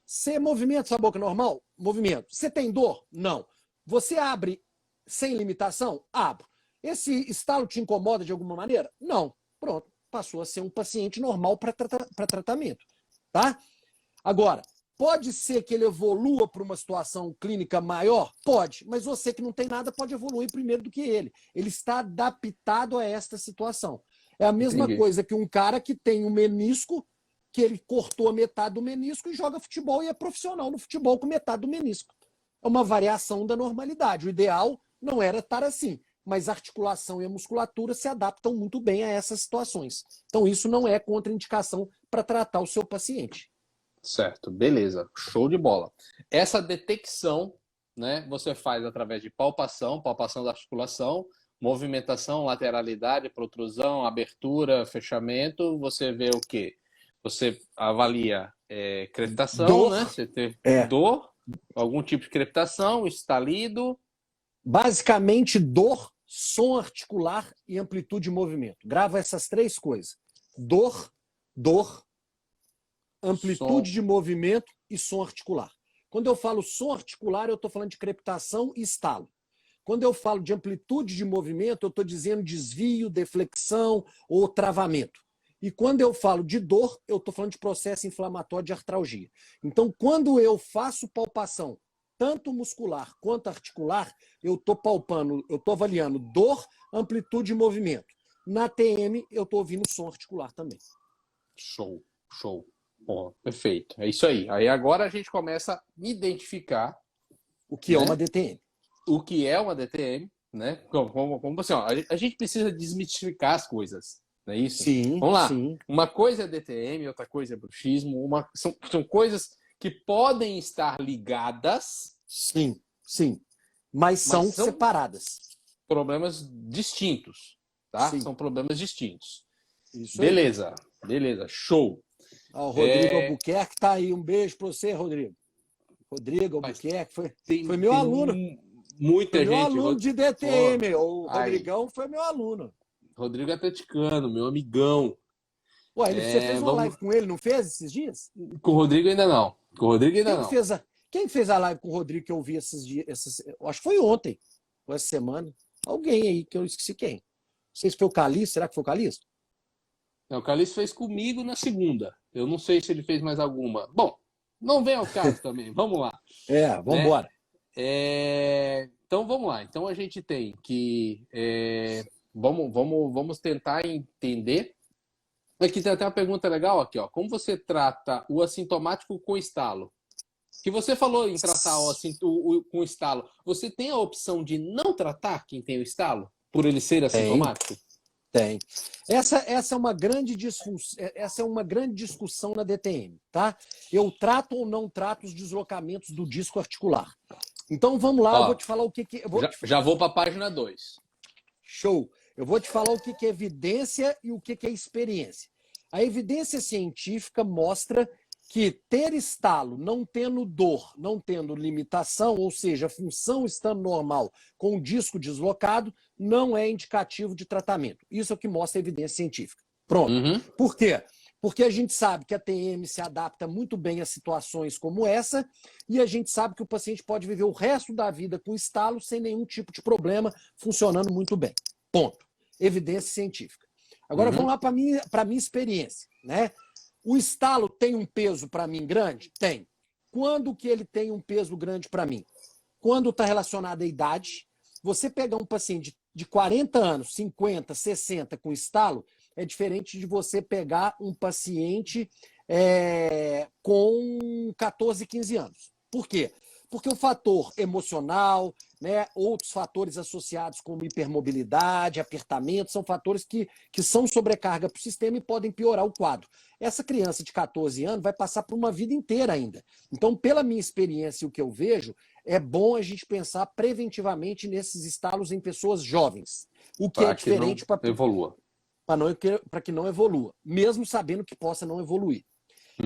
Você movimenta sua boca normal? Movimento. Você tem dor? Não. Você abre sem limitação? Abro. Esse estalo te incomoda de alguma maneira? Não. Pronto. Passou a ser um paciente normal para tratamento. Tá? Agora, pode ser que ele evolua para uma situação clínica maior? Pode. Mas você que não tem nada pode evoluir primeiro do que ele. Ele está adaptado a esta situação. É a mesma coisa que um cara que tem um menisco, que ele cortou a metade do menisco e joga futebol e é profissional no futebol com metade do menisco. É uma variação da normalidade. O ideal não era estar assim, mas a articulação e a musculatura se adaptam muito bem a essas situações. Então isso não é contraindicação para tratar o seu paciente. Certo, beleza, show de bola. Essa detecção, né, você faz através de palpação da articulação, movimentação, lateralidade, protrusão, abertura, fechamento. Você vê o quê? Você avalia crepitação, dor, né? Você tem dor, algum tipo de crepitação, estalido. Basicamente, dor, som articular e amplitude de movimento. Grava essas três coisas. Dor, amplitude de movimento e som articular. Quando eu falo som articular, eu estou falando de crepitação e estalo. Quando eu falo de amplitude de movimento, eu estou dizendo desvio, deflexão ou travamento. E quando eu falo de dor, eu estou falando de processo inflamatório de artralgia. Então, quando eu faço palpação, tanto muscular quanto articular, eu estou palpando, eu estou avaliando dor, amplitude de movimento. Na TM, eu estou ouvindo som articular também. Show. Bom, perfeito. É isso aí. Aí agora a gente começa a identificar o que é uma DTM. O que é uma DTM, né? Como assim, ó, a gente precisa desmistificar as coisas, não é isso? Sim. Vamos lá. Sim. Uma coisa é DTM, outra coisa é bruxismo. São coisas que podem estar ligadas. Sim. Mas são separadas. Problemas distintos, tá? Sim. São problemas distintos. Isso beleza, show. O Rodrigo Albuquerque tá aí. Um beijo para você, Rodrigo. Rodrigo Albuquerque foi meu aluno. Muita foi gente. Meu aluno de DTM. O Rodrigão foi meu aluno. Rodrigo Atleticano, meu amigão. Ué, você fez uma live com ele, não fez esses dias? Com o Rodrigo ainda não. Quem fez a live com o Rodrigo que eu vi esses dias? Acho que foi ontem, ou essa semana. Alguém aí que eu esqueci quem. Não sei se foi o Calixto. Será que foi o Calixto? Não, o Calixto fez comigo na segunda. Eu não sei se ele fez mais alguma. Bom, não vem ao caso também. Vamos lá. Vamos embora. Então, vamos lá. Então, a gente tem que... Vamos tentar entender. Aqui tem até uma pergunta legal aqui, ó. Como você trata o assintomático com estalo? Que você falou em tratar com estalo. Você tem a opção de não tratar quem tem o estalo? Por ele ser assintomático? Tem. Essa é uma grande discussão na DTM, tá? Eu trato ou não trato os deslocamentos do disco articular. Então vamos lá, eu vou te falar o que já vou para a página 2. Show. Eu vou te falar o que é evidência e o que é experiência. A evidência científica mostra que ter estalo, não tendo dor, não tendo limitação, ou seja, a função estando normal com o disco deslocado, não é indicativo de tratamento. Isso é o que mostra a evidência científica. Pronto. Por quê? Porque a gente sabe que a TM se adapta muito bem a situações como essa e a gente sabe que o paciente pode viver o resto da vida com estalo sem nenhum tipo de problema, funcionando muito bem. Ponto. Evidência científica. Agora vamos lá para a minha experiência, né? O estalo tem um peso para mim grande? Tem. Quando que ele tem um peso grande para mim? Quando está relacionado à idade. Você pegar um paciente de 40 anos, 50, 60 com estalo, é diferente de você pegar um paciente com 14, 15 anos. Por quê? Porque o fator emocional, né, outros fatores associados como hipermobilidade, apertamento, são fatores que são sobrecarga para o sistema e podem piorar o quadro. Essa criança de 14 anos vai passar por uma vida inteira ainda. Então, pela minha experiência e o que eu vejo, é bom a gente pensar preventivamente nesses estalos em pessoas jovens. o que é diferente para evolua. Para que não evolua, mesmo sabendo que possa não evoluir.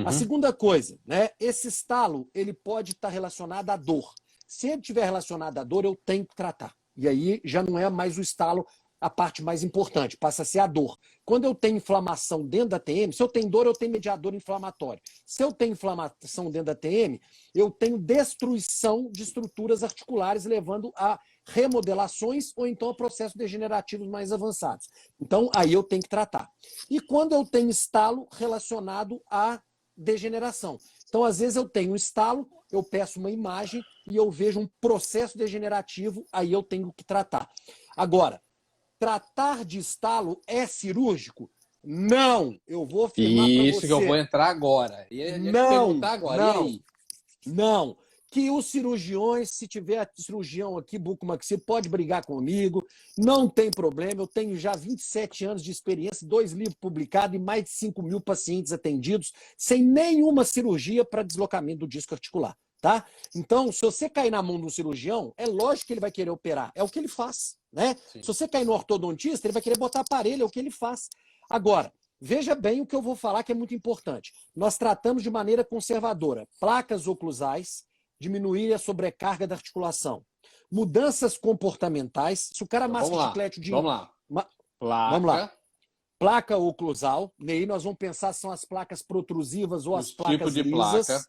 A segunda coisa, né? Esse estalo ele pode estar relacionado à dor. Se ele estiver relacionado à dor, eu tenho que tratar. E aí já não é mais o estalo a parte mais importante, passa a ser a dor. Quando eu tenho inflamação dentro da TM, se eu tenho dor, eu tenho mediador inflamatório. Se eu tenho inflamação dentro da TM, eu tenho destruição de estruturas articulares, levando a remodelações ou então a processos degenerativos mais avançados. Então, aí eu tenho que tratar. E quando eu tenho estalo relacionado à degeneração. Então, às vezes, eu tenho um estalo, eu peço uma imagem e eu vejo um processo degenerativo, aí eu tenho que tratar. Agora, tratar de estalo é cirúrgico? Não! Eu vou afirmar para você. Isso que eu vou entrar agora. Não. Que os cirurgiões, se tiver cirurgião aqui, bucomaxilo, pode brigar comigo, não tem problema, eu tenho já 27 anos de experiência, 2 livros publicados e mais de 5.000 pacientes atendidos, sem nenhuma cirurgia para deslocamento do disco articular, tá? Então, se você cair na mão de um cirurgião, é lógico que ele vai querer operar, é o que ele faz, né? Sim. Se você cair no ortodontista, ele vai querer botar aparelho, é o que ele faz. Agora, veja bem o que eu vou falar que é muito importante. Nós tratamos de maneira conservadora placas oclusais, diminuir a sobrecarga da articulação. Mudanças comportamentais. Se o cara massa chiclete de... Vamos lá. Vamos lá. Placa oclusal. E aí nós vamos pensar se são as placas protrusivas ou as placas tipo de lisas. Placa.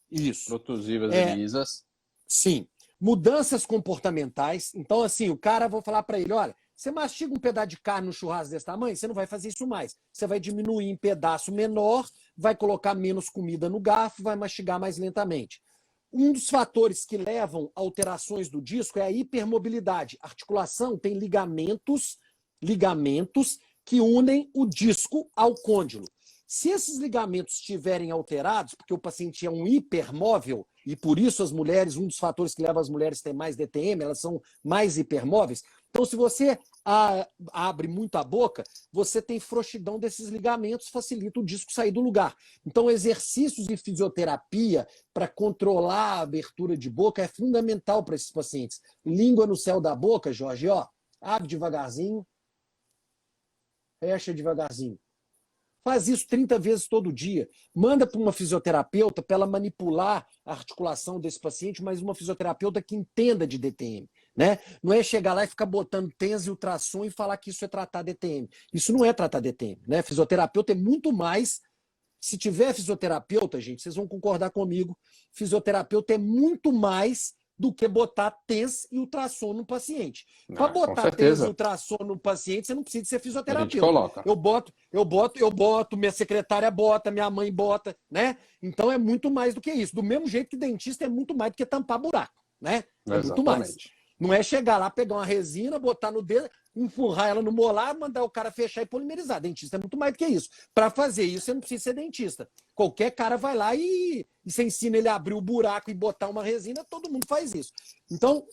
Isso. Protrusivas e lisas. Sim. Mudanças comportamentais. Então, assim, o cara, vou falar para ele, olha, você mastiga um pedaço de carne no churrasco desse tamanho, você não vai fazer isso mais. Você vai diminuir em pedaço menor, vai colocar menos comida no garfo, vai mastigar mais lentamente. Um dos fatores que levam a alterações do disco é a hipermobilidade. A articulação tem ligamentos que unem o disco ao côndilo. Se esses ligamentos estiverem alterados, porque o paciente é um hipermóvel, e por isso as mulheres, um dos fatores que leva as mulheres a ter mais DTM, elas são mais hipermóveis. Então, se você abre muito a boca, você tem frouxidão desses ligamentos, facilita o disco sair do lugar. Então, exercícios e fisioterapia para controlar a abertura de boca é fundamental para esses pacientes. Língua no céu da boca, Jorge, ó, abre devagarzinho, fecha devagarzinho. Faz isso 30 vezes todo dia. Manda para uma fisioterapeuta para ela manipular a articulação desse paciente, mas uma fisioterapeuta que entenda de DTM. Né? Não é chegar lá e ficar botando TENS e ultrassom e falar que isso é tratar DTM. Isso não é tratar DTM. Né? Fisioterapeuta é muito mais... Se tiver fisioterapeuta, gente, vocês vão concordar comigo, fisioterapeuta é muito mais do que botar TENS e ultrassom no paciente. Para botar TENS e ultrassom no paciente, você não precisa ser fisioterapeuta. Eu boto, minha secretária bota, minha mãe bota, né? Então é muito mais do que isso. Do mesmo jeito que dentista é muito mais do que tampar buraco, né? É muito mais. Não é chegar lá, pegar uma resina, botar no dedo, empurrar ela no molar, mandar o cara fechar e polimerizar. Dentista é muito mais do que isso. Para fazer isso, você não precisa ser dentista. Qualquer cara vai lá e você ensina ele a abrir o buraco e botar uma resina, todo mundo faz isso. Então,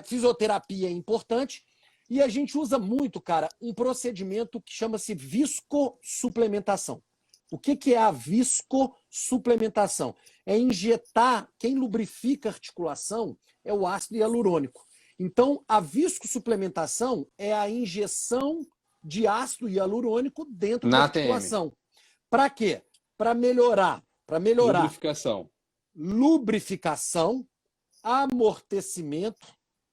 fisioterapia é importante e a gente usa muito, cara, um procedimento que chama-se viscosuplementação. O que é a viscosuplementação? É injetar, quem lubrifica a articulação é o ácido hialurônico. Então, a viscosuplementação é a injeção de ácido hialurônico dentro da articulação. Para quê? Para melhorar. Lubrificação, amortecimento,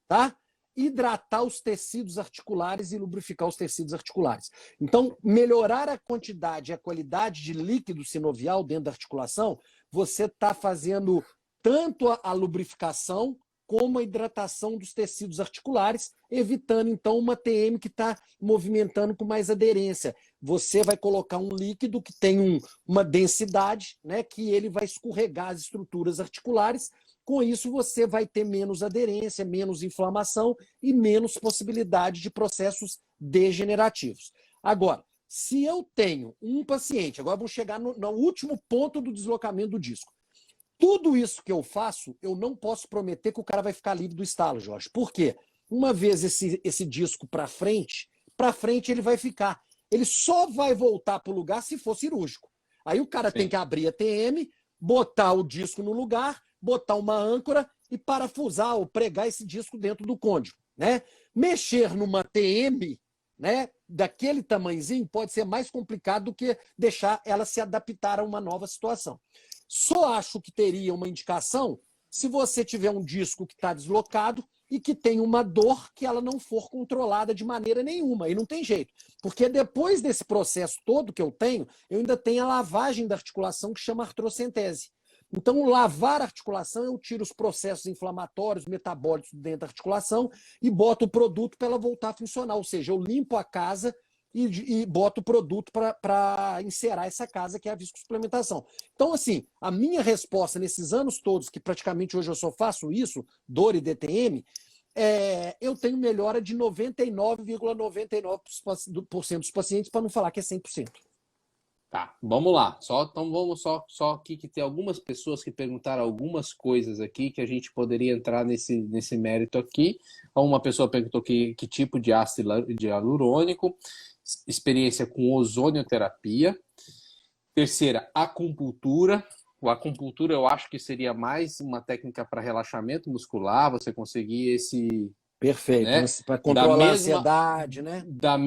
tá? Hidratar os tecidos articulares e lubrificar os tecidos articulares. Então, melhorar a quantidade e a qualidade de líquido sinovial dentro da articulação, você está fazendo tanto a lubrificação como a hidratação dos tecidos articulares, evitando, então, uma TM que está movimentando com mais aderência. Você vai colocar um líquido que tem uma densidade, né, que ele vai escorregar as estruturas articulares. Com isso, você vai ter menos aderência, menos inflamação e menos possibilidade de processos degenerativos. Agora, se eu tenho um paciente, agora vamos chegar no último ponto do deslocamento do disco. Tudo isso que eu faço, eu não posso prometer que o cara vai ficar livre do estalo, Jorge. Por quê? Uma vez esse disco para frente ele vai ficar. Ele só vai voltar para o lugar se for cirúrgico. Aí o cara tem que abrir a TM, botar o disco no lugar, botar uma âncora e parafusar ou pregar esse disco dentro do côndilo. Né? Mexer numa TM né, daquele tamanhozinho pode ser mais complicado do que deixar ela se adaptar a uma nova situação. Só acho que teria uma indicação se você tiver um disco que está deslocado e que tem uma dor que ela não for controlada de maneira nenhuma. E não tem jeito. Porque depois desse processo todo que eu ainda tenho a lavagem da articulação que chama artrocentese. Então, lavar a articulação, eu tiro os processos inflamatórios, metabólicos dentro da articulação e boto o produto para ela voltar a funcionar. Ou seja, eu limpo a casa e boto o produto para encerar essa casa, que é a viscosuplementação. Então, assim, a minha resposta nesses anos todos, que praticamente hoje eu só faço isso, dor e DTM, eu tenho melhora de 99,99% dos pacientes, para não falar que é 100%. Tá, vamos lá. Então vamos só aqui que tem algumas pessoas que perguntaram algumas coisas aqui que a gente poderia entrar nesse mérito aqui. Uma pessoa perguntou que tipo de ácido hialurônico, experiência com ozonioterapia. Terceira, acupuntura. O acupuntura eu acho que seria mais uma técnica para relaxamento muscular, você conseguir esse... Perfeito, né? Para controlar a ansiedade, né? Da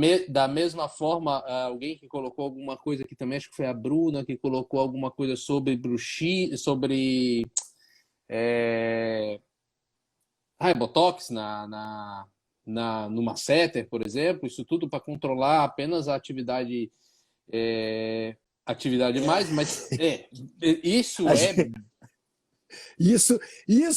mesma forma, alguém que colocou alguma coisa aqui também, acho que foi a Bruna, que colocou alguma coisa sobre bruxismo, sobre Botox no masseter, por exemplo, isso tudo para controlar apenas a atividade mais, mas isso Isso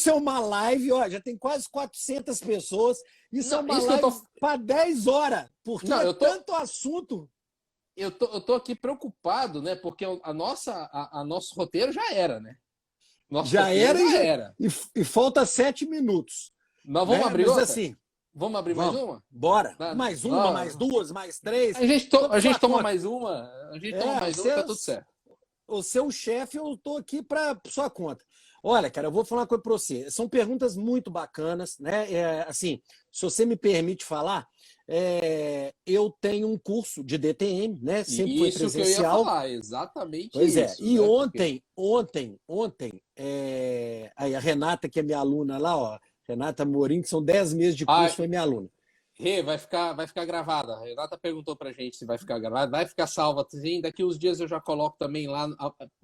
é uma live, ó, já tem quase 400 pessoas. Isso é uma live para 10 horas, porque tanto assunto. Eu tô aqui preocupado, né? Porque nosso roteiro já era, né? Já era. E falta 7 minutos. Nós vamos abrir outra? Assim, vamos abrir mais uma? Bora. Mais uma, mais duas, mais três. A gente toma mais uma. A gente toma mais uma, tá tudo certo. O seu chefe, eu tô aqui para sua conta. Olha, cara, eu vou falar uma coisa para você. São perguntas muito bacanas, né? Assim, se você me permite falar, eu tenho um curso de DTM, né? Sempre foi presencial. Isso que eu ia falar, exatamente pois isso. E né? ontem, aí a Renata, que é minha aluna lá, ó, Renata Morim, que são 10 meses de curso, foi minha aluna. Vai ficar gravada. A Renata perguntou pra gente se vai ficar gravada. Vai ficar salva. Sim, daqui uns dias eu já coloco também lá.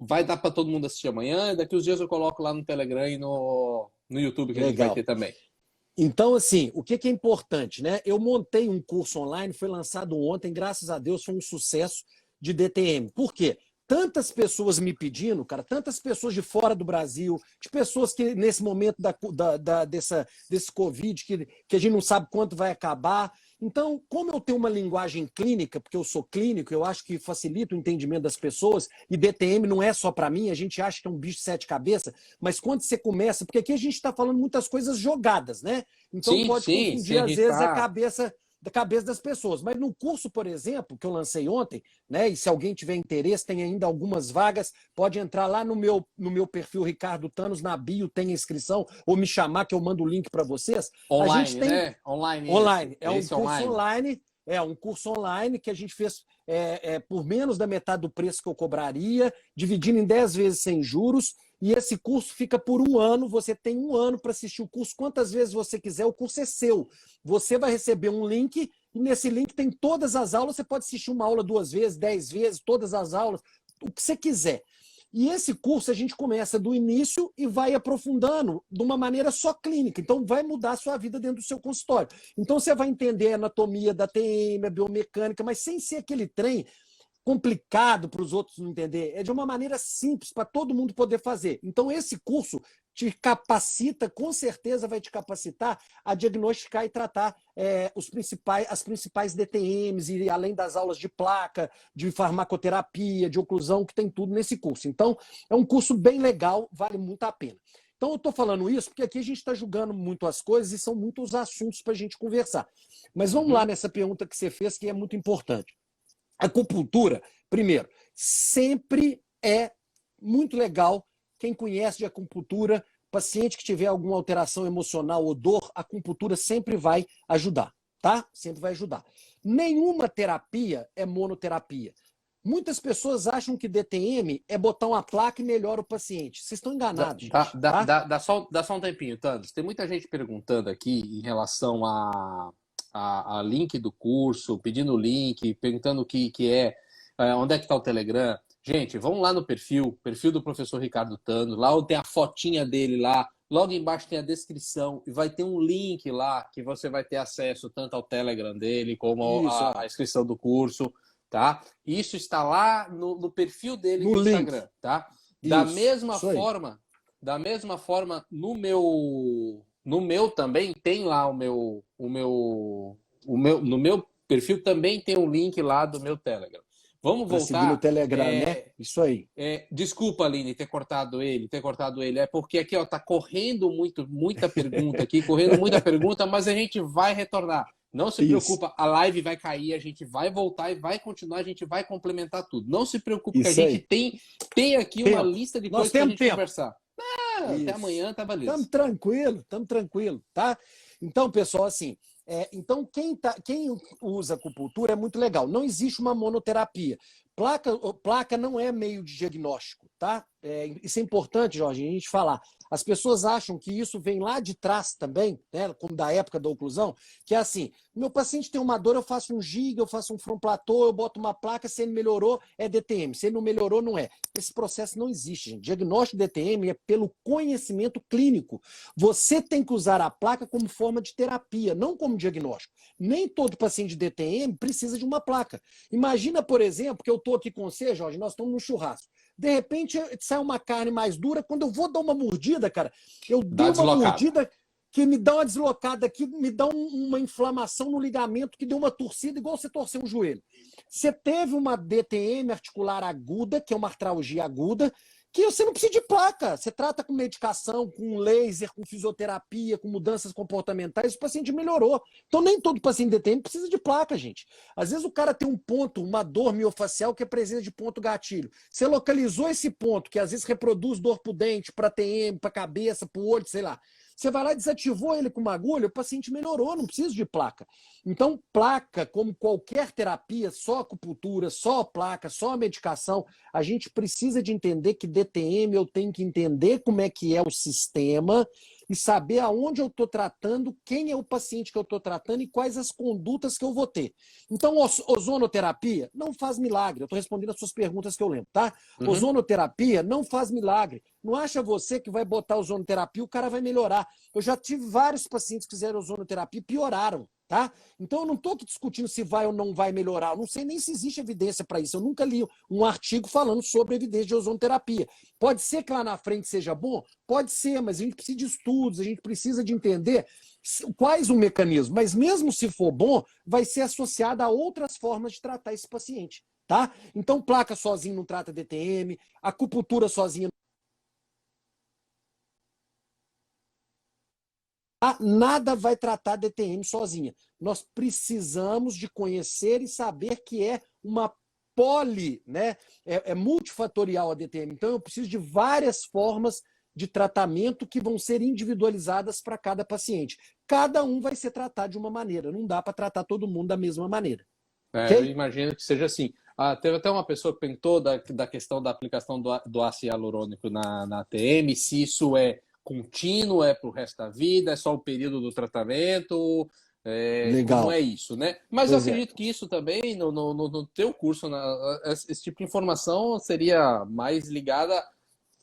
Vai dar para todo mundo assistir amanhã. Daqui uns dias eu coloco lá no Telegram e no YouTube, que a gente vai ter também. Então, assim, o que é importante, né? Eu montei um curso online, foi lançado ontem, graças a Deus foi um sucesso de DTM. Por quê? Tantas pessoas me pedindo, cara, tantas pessoas de fora do Brasil, de pessoas que nesse momento desse Covid, que a gente não sabe quanto vai acabar. Então, como eu tenho uma linguagem clínica, porque eu sou clínico, eu acho que facilita o entendimento das pessoas, e DTM não é só para mim, a gente acha que é um bicho de 7 cabeças, mas quando você começa, porque aqui a gente está falando muitas coisas jogadas, né? Então pode confundir, às vezes, a cabeça das pessoas. Mas no curso, por exemplo, que eu lancei ontem, né? E se alguém tiver interesse, tem ainda algumas vagas, pode entrar lá no meu perfil Ricardo Thanos, na bio tem inscrição, ou me chamar que eu mando o link para vocês. Online, a gente tem... né? Online. É um curso online. É um curso online que a gente fez por menos da metade do preço que eu cobraria, dividindo em 10 vezes sem juros. E esse curso fica por 1 ano. Você tem 1 ano para assistir o curso quantas vezes você quiser. O curso é seu. Você vai receber um link e nesse link tem todas as aulas. Você pode assistir uma aula 2 vezes, 10 vezes, todas as aulas, o que você quiser. E esse curso a gente começa do início e vai aprofundando de uma maneira só clínica. Então, vai mudar a sua vida dentro do seu consultório. Então, você vai entender a anatomia da TM, a biomecânica, mas sem ser aquele trem complicado para os outros não entender. É de uma maneira simples para todo mundo poder fazer. Então, esse curso te capacita, com certeza vai te capacitar a diagnosticar e tratar as principais DTMs, e além das aulas de placa, de farmacoterapia, de oclusão, que tem tudo nesse curso. Então, é um curso bem legal, vale muito a pena. Então, eu estou falando isso porque aqui a gente está julgando muito as coisas e são muitos assuntos para a gente conversar. Mas vamos lá nessa pergunta que você fez, que é muito importante. A acupuntura, primeiro, sempre é muito legal. Quem conhece de acupuntura, paciente que tiver alguma alteração emocional ou dor, a acupuntura sempre vai ajudar, tá? Sempre vai ajudar. Nenhuma terapia é monoterapia. Muitas pessoas acham que DTM é botar uma placa e melhora o paciente. Vocês estão enganados, gente. Dá só um tempinho, Thanos. Tem muita gente perguntando aqui em relação a link do curso, pedindo o link, perguntando o que é, onde é que está o Telegram. Gente, vamos lá no perfil do professor Ricardo Tano, lá tem a fotinha dele lá, logo embaixo tem a descrição e vai ter um link lá que você vai ter acesso tanto ao Telegram dele como a inscrição do curso, tá? Isso está lá no perfil dele no Instagram, tá? Da mesma forma, no meu também tem lá no meu perfil também tem um link lá do meu Telegram. Vamos voltar. Seguir no Telegram, né? Isso aí. Desculpa, Aline, ter cortado ele. É porque aqui, ó, tá correndo muita pergunta aqui, mas a gente vai retornar. Não se preocupa, a live vai cair, a gente vai voltar e vai continuar, a gente vai complementar tudo. Não se preocupe, que a gente tem aqui uma lista de coisas pra gente conversar. Até amanhã tá beleza. Estamos tranquilo, tá? Então, pessoal, assim, então quem usa acupuntura é muito legal. Não existe uma monoterapia. Placa não é meio de diagnóstico, tá? Isso é importante, Jorge, a gente falar. As pessoas acham que isso vem lá de trás também, né, como da época da oclusão, que é assim, meu paciente tem uma dor, eu faço um giga, eu faço um front platô, eu boto uma placa, se ele melhorou, é DTM, se ele não melhorou, não é. Esse processo não existe, gente. Diagnóstico de DTM é pelo conhecimento clínico. Você tem que usar a placa como forma de terapia, não como diagnóstico. Nem todo paciente de DTM precisa de uma placa. Imagina, por exemplo, que eu estou aqui com você, Jorge, nós estamos num churrasco. De repente sai uma carne mais dura, quando eu vou dar uma mordida, cara, eu dei uma mordida que me dá uma deslocada aqui, me dá uma inflamação no ligamento que deu uma torcida, igual você torcer um joelho. Você teve uma DTM articular aguda, que é uma artralgia aguda, que você não precisa de placa. Você trata com medicação, com laser, com fisioterapia, com mudanças comportamentais, o paciente melhorou. Então nem todo paciente DTM precisa de placa, gente. Às vezes o cara tem um ponto, uma dor miofacial que é presença de ponto gatilho. Você localizou esse ponto, que às vezes reproduz dor pro dente, para TM, para cabeça, pro olho, sei lá. Você vai lá e desativou ele com uma agulha, o paciente melhorou, não precisa de placa. Então, placa, como qualquer terapia, só acupuntura, só placa, só medicação, a gente precisa de entender que DTM eu tenho que entender como é que é o sistema e saber aonde eu estou tratando, quem é o paciente que eu estou tratando e quais as condutas que eu vou ter. Então, ozonoterapia não faz milagre. Eu estou respondendo as suas perguntas que eu lembro, tá? Ozonoterapia não faz milagre. Não acha você que vai botar ozonoterapia, o cara vai melhorar. Eu já tive vários pacientes que fizeram ozonoterapia e pioraram. Tá? Então eu não estou aqui discutindo se vai ou não vai melhorar. Eu não sei nem se existe evidência para isso. Eu nunca li um artigo falando sobre evidência de ozonoterapia. Pode ser que lá na frente seja bom? Pode ser, mas a gente precisa de estudos, a gente precisa de entender quais o mecanismo. Mas mesmo se for bom, vai ser associado a outras formas de tratar esse paciente. Tá? Então placa sozinho não trata DTM, acupuntura sozinha nada vai tratar DTM sozinha. Nós precisamos de conhecer e saber que é uma né? É multifatorial a DTM. Então eu preciso de várias formas de tratamento que vão ser individualizadas para cada paciente. Cada um vai ser tratado de uma maneira. Não dá para tratar todo mundo da mesma maneira. Okay? Eu imagino que seja assim. Teve até uma pessoa que perguntou da questão da aplicação do ácido hialurônico na TM, se isso é contínuo, é para o resto da vida, é só o período do tratamento, Legal. Não é isso, né? Mas eu acredito que isso também, no teu curso, esse tipo de informação seria mais ligada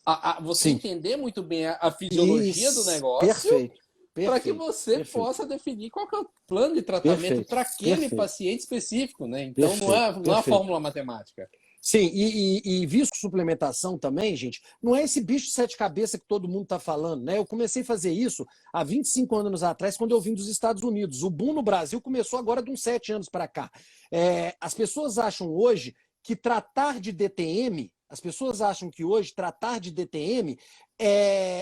a você entender muito bem a fisiologia do negócio. Perfeito. Para que você possa definir qual que é o plano de tratamento para aquele paciente específico, né? Então não é uma fórmula matemática. Sim, e visto suplementação também, gente, não é esse bicho de sete cabeças que todo mundo está falando, né? Eu comecei a fazer isso há 25 anos atrás, quando eu vim dos Estados Unidos. O boom no Brasil começou agora de uns 7 anos para cá. As pessoas acham hoje que tratar de DTM,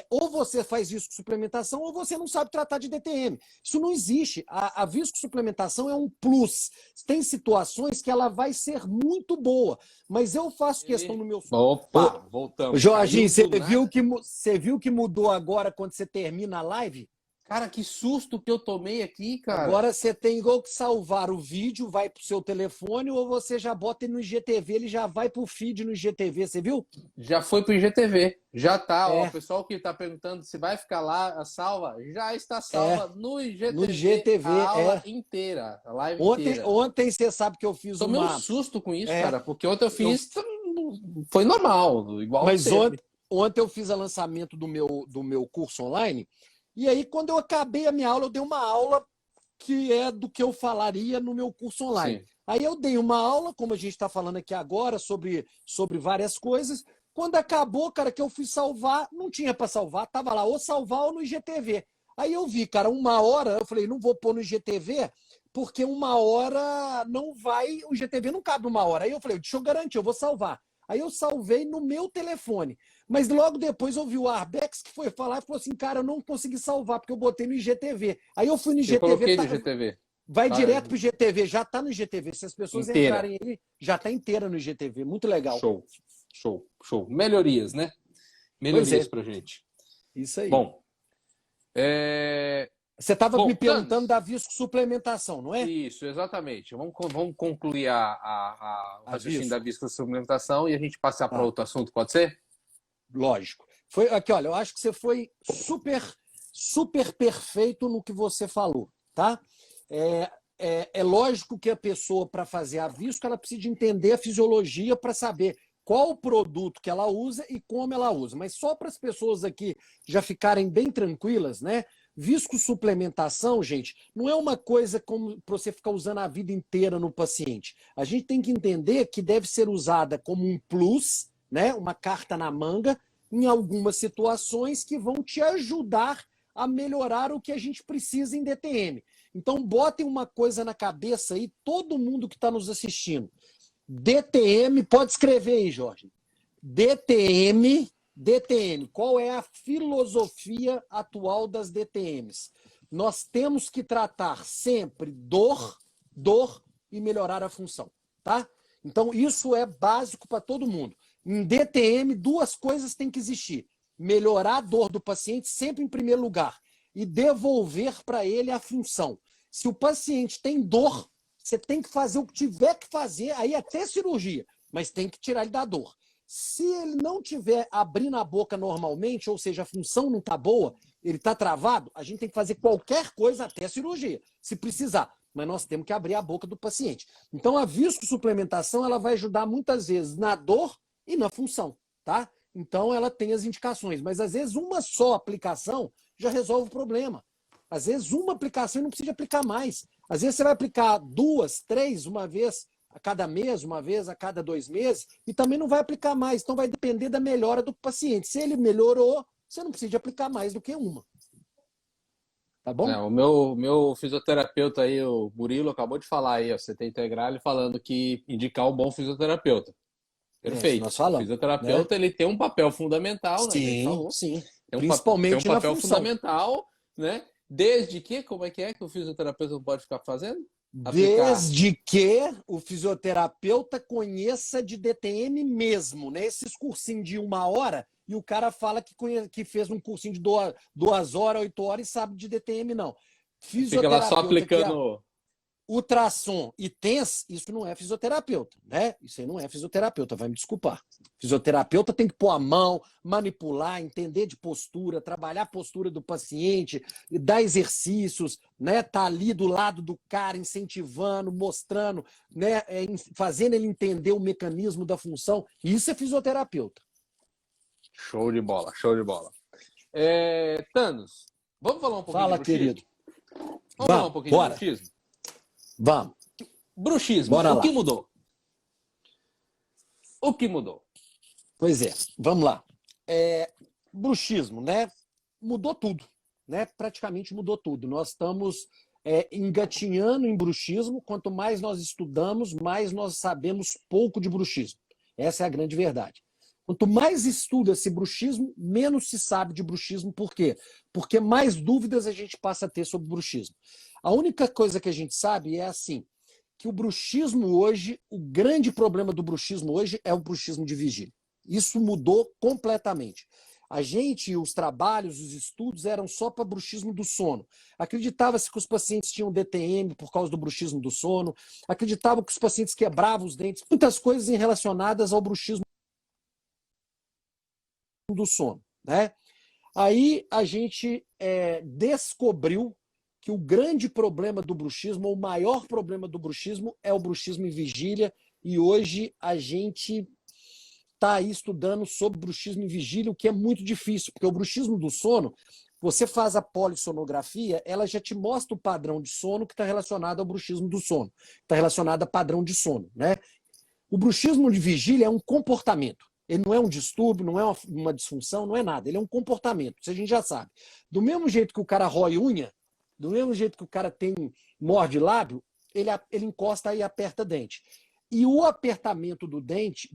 ou você faz viscosuplementação ou você não sabe tratar de DTM. Isso não existe. A viscosuplementação é um plus. Tem situações que ela vai ser muito boa, mas eu faço questão no meu... Opa, voltamos. Jorginho, você viu que mudou agora quando você termina a live? Cara, que susto que eu tomei aqui, cara. Agora você tem igual que salvar o vídeo, vai pro seu telefone, ou você já bota ele no IGTV, ele já vai pro feed no IGTV, você viu? Já foi pro IGTV. Já tá, ó. O É, pessoal que tá perguntando se vai ficar lá a salva, já está é, salva no no IGTV, IGTV, a aula é. inteira, a live Ontem, inteira. ontem você sabe que eu fiz Tomei um uma. susto com isso, É, cara, porque ontem eu eu, fiz, foi normal, igual mas sempre. ontem eu fiz o lançamento do meu curso online, e aí, quando eu acabei a minha aula, eu dei uma aula que é do que eu falaria no meu curso online. Sim. Aí eu dei uma aula, como a gente está falando aqui agora, sobre várias coisas. Quando acabou, cara, que eu fui salvar, não tinha para salvar, tava lá ou salvar ou no IGTV. Aí eu vi, cara, 1 hora, eu falei, não vou pôr no IGTV, porque 1 hora não vai, o IGTV não cabe 1 hora. Aí eu falei, deixa eu garantir, eu vou salvar. Aí eu salvei no meu telefone. Mas logo depois eu vi o Arbex que foi falar e falou assim, cara, eu não consegui salvar, porque eu botei no IGTV. Aí eu fui no Eu IGTV, coloquei no IGTV. vai Tá direto pro IGTV, já tá no IGTV. Se as pessoas inteira. entrarem aí, já tá inteira no IGTV. Muito legal. Show, show, show. Melhorias, né? Pois Melhorias é, pra gente. isso aí. Bom, é... Você estava Bom, me perguntando Thanos, da visco-suplementação, não é? isso, exatamente. Vamos concluir o A raciocínio da visco. viscossulimentação e a gente passar para Tá, outro assunto, pode ser? lógico. Foi aqui, olha, eu acho que você foi super, super perfeito no que você falou, tá? É lógico que a pessoa, para fazer a visco, ela precisa entender a fisiologia para saber qual o produto que ela usa e como ela usa. Mas só para as pessoas aqui já ficarem bem tranquilas, né? Viscosuplementação, gente, não é uma coisa como para você ficar usando a vida inteira no paciente. A gente tem que entender que deve ser usada como um plus, né? Uma carta na manga, em algumas situações que vão te ajudar a melhorar o que a gente precisa em DTM. Então, botem uma coisa na cabeça aí, todo mundo que está nos assistindo. DTM, pode escrever aí, Jorge. DTM, qual é a filosofia atual das DTMs? Nós temos que tratar sempre dor e melhorar a função, tá? Então, isso é básico para todo mundo. Em DTM, 2 coisas têm que existir. Melhorar a dor do paciente sempre em primeiro lugar e devolver para ele a função. Se o paciente tem dor, você tem que fazer o que tiver que fazer, aí até cirurgia, mas tem que tirar ele da dor. Se ele não tiver abrindo a boca normalmente, ou seja, a função não está boa, ele está travado, a gente tem que fazer qualquer coisa até cirurgia, se precisar. Mas nós temos que abrir a boca do paciente. Então, a viscosuplementação ela vai ajudar muitas vezes na dor e na função, tá? Então, ela tem as indicações, mas às vezes uma só aplicação já resolve o problema. Às vezes uma aplicação não precisa aplicar mais. Às vezes você vai aplicar 2, 3, uma vez a cada mês, uma vez a cada 2 meses, e também não vai aplicar mais. Então vai depender da melhora do paciente. Se ele melhorou, você não precisa aplicar mais do que uma. Tá bom? O meu fisioterapeuta aí, o Murilo, acabou de falar aí, ó, 70 Integral, falando que indicar um bom fisioterapeuta. É isso Perfeito. nós O falamos, né? fisioterapeuta, ele tem um papel fundamental, né, que a gente Sim, falou. sim. Tem um Principalmente na papel função. fundamental, né? Desde que, como é que o fisioterapeuta não pode ficar fazendo? Aplicar. Desde que o fisioterapeuta conheça de DTM mesmo, né? Esses cursinhos de 1 hora, e o cara fala que fez um cursinho de 2 horas, 8 horas e sabe de DTM, não. Fica lá só Fisioterapeuta que é aplicando. ultrassom e TENS, isso não é fisioterapeuta, né? Isso aí não é fisioterapeuta, vai me desculpar. Fisioterapeuta tem que pôr a mão, manipular, entender de postura, trabalhar a postura do paciente, dar exercícios, né? Tá ali do lado do cara, incentivando, mostrando, né? Fazendo ele entender o mecanismo da função. Isso é fisioterapeuta. Show de bola, show de bola. Thanos, vamos falar um pouquinho Fala, de bruxismo? querido. Vamos falar um pouquinho Bora. de bruxismo? Vamos. Bruxismo, Bora o lá. que mudou? O que mudou? Pois é, vamos lá. Bruxismo, né? Mudou tudo, né? Praticamente mudou tudo. Nós estamos engatinhando em bruxismo. Quanto mais nós estudamos, mais nós sabemos pouco de bruxismo. Essa é a grande verdade. Quanto mais estuda-se bruxismo, menos se sabe de bruxismo. Por quê? Porque mais dúvidas a gente passa a ter sobre bruxismo. A única coisa que a gente sabe é assim, que o bruxismo hoje, o grande problema do bruxismo hoje é o bruxismo de vigília. Isso mudou completamente. Os trabalhos, os estudos eram só para bruxismo do sono. Acreditava-se que os pacientes tinham DTM por causa do bruxismo do sono, acreditava que os pacientes quebravam os dentes, muitas coisas relacionadas ao bruxismo do sono, né? Aí a gente descobriu que o grande problema do bruxismo, ou o maior problema do bruxismo, é o bruxismo em vigília, e hoje a gente está aí estudando sobre bruxismo em vigília, o que é muito difícil, porque o bruxismo do sono, você faz a polissonografia, ela já te mostra o padrão de sono que está relacionado ao bruxismo do sono, está relacionado a padrão de sono, né? O bruxismo de vigília é um comportamento. Ele não é um distúrbio, não é uma disfunção, não é nada. Ele é um comportamento, isso a gente já sabe. Do mesmo jeito que o cara rói unha, do mesmo jeito que o cara morde lábio, ele encosta e aperta dente. E o apertamento do dente,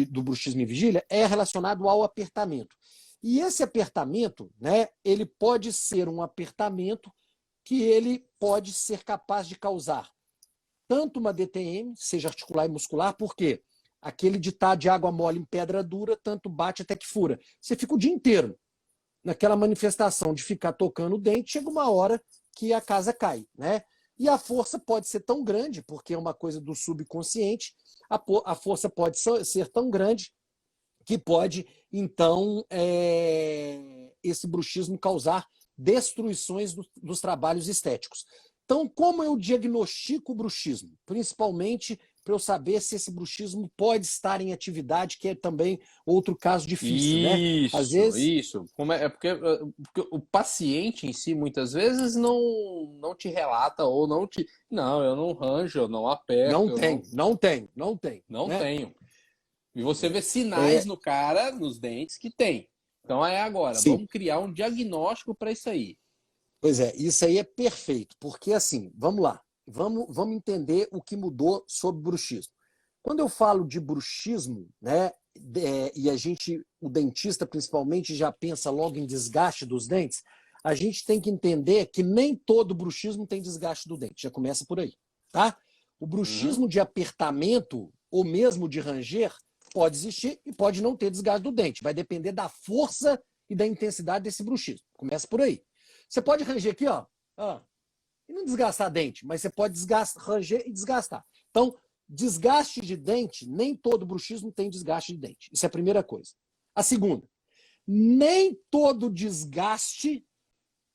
do bruxismo em vigília, é relacionado ao apertamento. E esse apertamento, né, ele pode ser um apertamento que ele pode ser capaz de causar tanto uma DTM, seja articular e muscular, porque aquele ditado de água mole em pedra dura, tanto bate até que fura. Você fica o dia inteiro naquela manifestação de ficar tocando o dente, chega uma hora que a casa cai, né? E a força pode ser tão grande, porque é uma coisa do subconsciente, a força pode ser tão grande que pode, então, esse bruxismo causar destruições dos trabalhos estéticos. Então, como eu diagnostico o bruxismo? Principalmente para eu saber se esse bruxismo pode estar em atividade, que é também outro caso difícil, né? Às vezes... Isso. Porque o paciente em si, muitas vezes, não te relata ou não te... Não, eu não ranjo, eu não aperto. Não tem. Não né? tenho. E você vê sinais no cara, nos dentes, que tem. Então, agora. Sim. Vamos criar um diagnóstico para isso aí. Pois é, isso aí é perfeito, porque assim, vamos lá, vamos entender o que mudou sobre bruxismo. Quando eu falo de bruxismo, né, e o dentista principalmente já pensa logo em desgaste dos dentes, a gente tem que entender que nem todo bruxismo tem desgaste do dente, já começa por aí, tá? O bruxismo de apertamento, ou mesmo de ranger, pode existir e pode não ter desgaste do dente, vai depender da força e da intensidade desse bruxismo, começa por aí. Você pode ranger aqui, ó, e não desgastar dente, mas você pode ranger e desgastar. Então, desgaste de dente, nem todo bruxismo tem desgaste de dente. Isso é a primeira coisa. A segunda, nem todo desgaste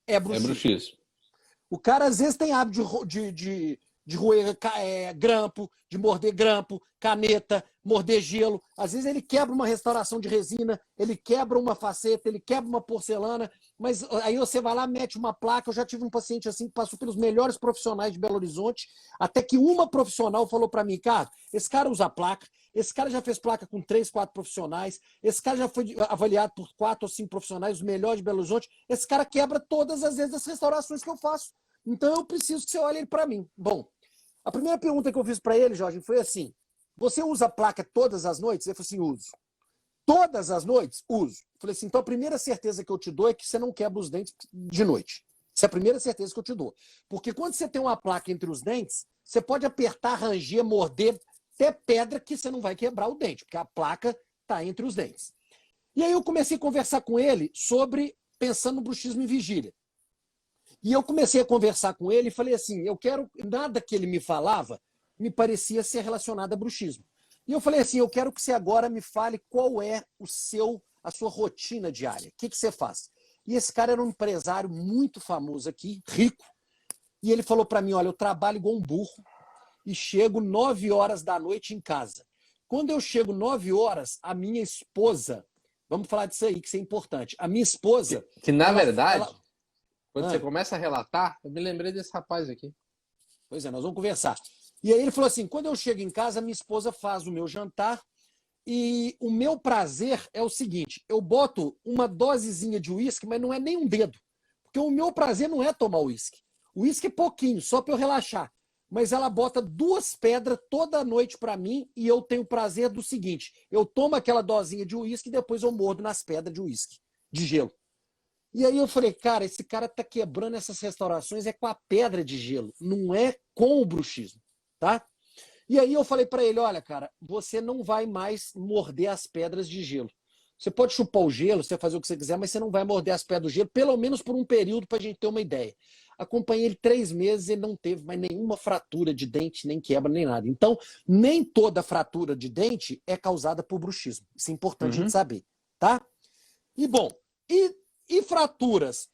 é bruxismo. É bruxismo. O cara, às vezes, tem hábito de roer grampo, de morder grampo, caneta, morder gelo. Às vezes ele quebra uma restauração de resina, ele quebra uma faceta, ele quebra uma porcelana, mas aí você vai lá, mete uma placa. Eu já tive um paciente assim que passou pelos melhores profissionais de Belo Horizonte, até que uma profissional falou para mim, cara, esse cara usa placa, esse cara já fez placa com 3, 4 profissionais, esse cara já foi avaliado por 4 ou 5 profissionais, os melhores de Belo Horizonte, esse cara quebra todas as vezes as restaurações que eu faço. Então eu preciso que você olhe ele para mim. Bom, a primeira pergunta que eu fiz para ele, Jorge, foi assim: você usa placa todas as noites? Ele falou assim: uso. Todas as noites? Uso. Eu falei assim: então a primeira certeza que eu te dou é que você não quebra os dentes de noite. Essa é a primeira certeza que eu te dou. Porque quando você tem uma placa entre os dentes, você pode apertar, ranger, morder, até pedra que você não vai quebrar o dente, porque a placa está entre os dentes. E aí eu comecei a conversar com ele sobre pensando no bruxismo em vigília. E eu comecei a conversar com ele e falei assim, nada que ele me falava me parecia ser relacionado a bruxismo. E eu falei assim, eu quero que você agora me fale qual é a sua rotina diária. O que você faz? E esse cara era um empresário muito famoso aqui, rico, e ele falou para mim, olha, eu trabalho igual um burro e chego 9 horas da noite em casa. Quando eu chego 9 horas, a minha esposa, vamos falar disso aí, que isso é importante, a minha esposa... Que na verdade... Quando você começa a relatar, eu me lembrei desse rapaz aqui. Pois é, nós vamos conversar. E aí ele falou assim, quando eu chego em casa, minha esposa faz o meu jantar e o meu prazer é o seguinte, eu boto uma dosezinha de uísque, mas não é nem um dedo. Porque o meu prazer não é tomar uísque. O uísque é pouquinho, só para eu relaxar. Mas ela bota 2 pedras toda noite para mim e eu tenho o prazer do seguinte, eu tomo aquela dosinha de uísque e depois eu mordo nas pedras de uísque, de gelo. E aí eu falei, cara, esse cara tá quebrando essas restaurações com a pedra de gelo, não é com o bruxismo, tá? E aí eu falei para ele, olha, cara, você não vai mais morder as pedras de gelo. Você pode chupar o gelo, você fazer o que você quiser, mas você não vai morder as pedras do gelo, pelo menos por um período, para a gente ter uma ideia. Acompanhei ele 3 meses, ele não teve mais nenhuma fratura de dente, nem quebra, nem nada. Então, nem toda fratura de dente é causada por bruxismo. Isso é importante a gente saber, tá? E bom, e fraturas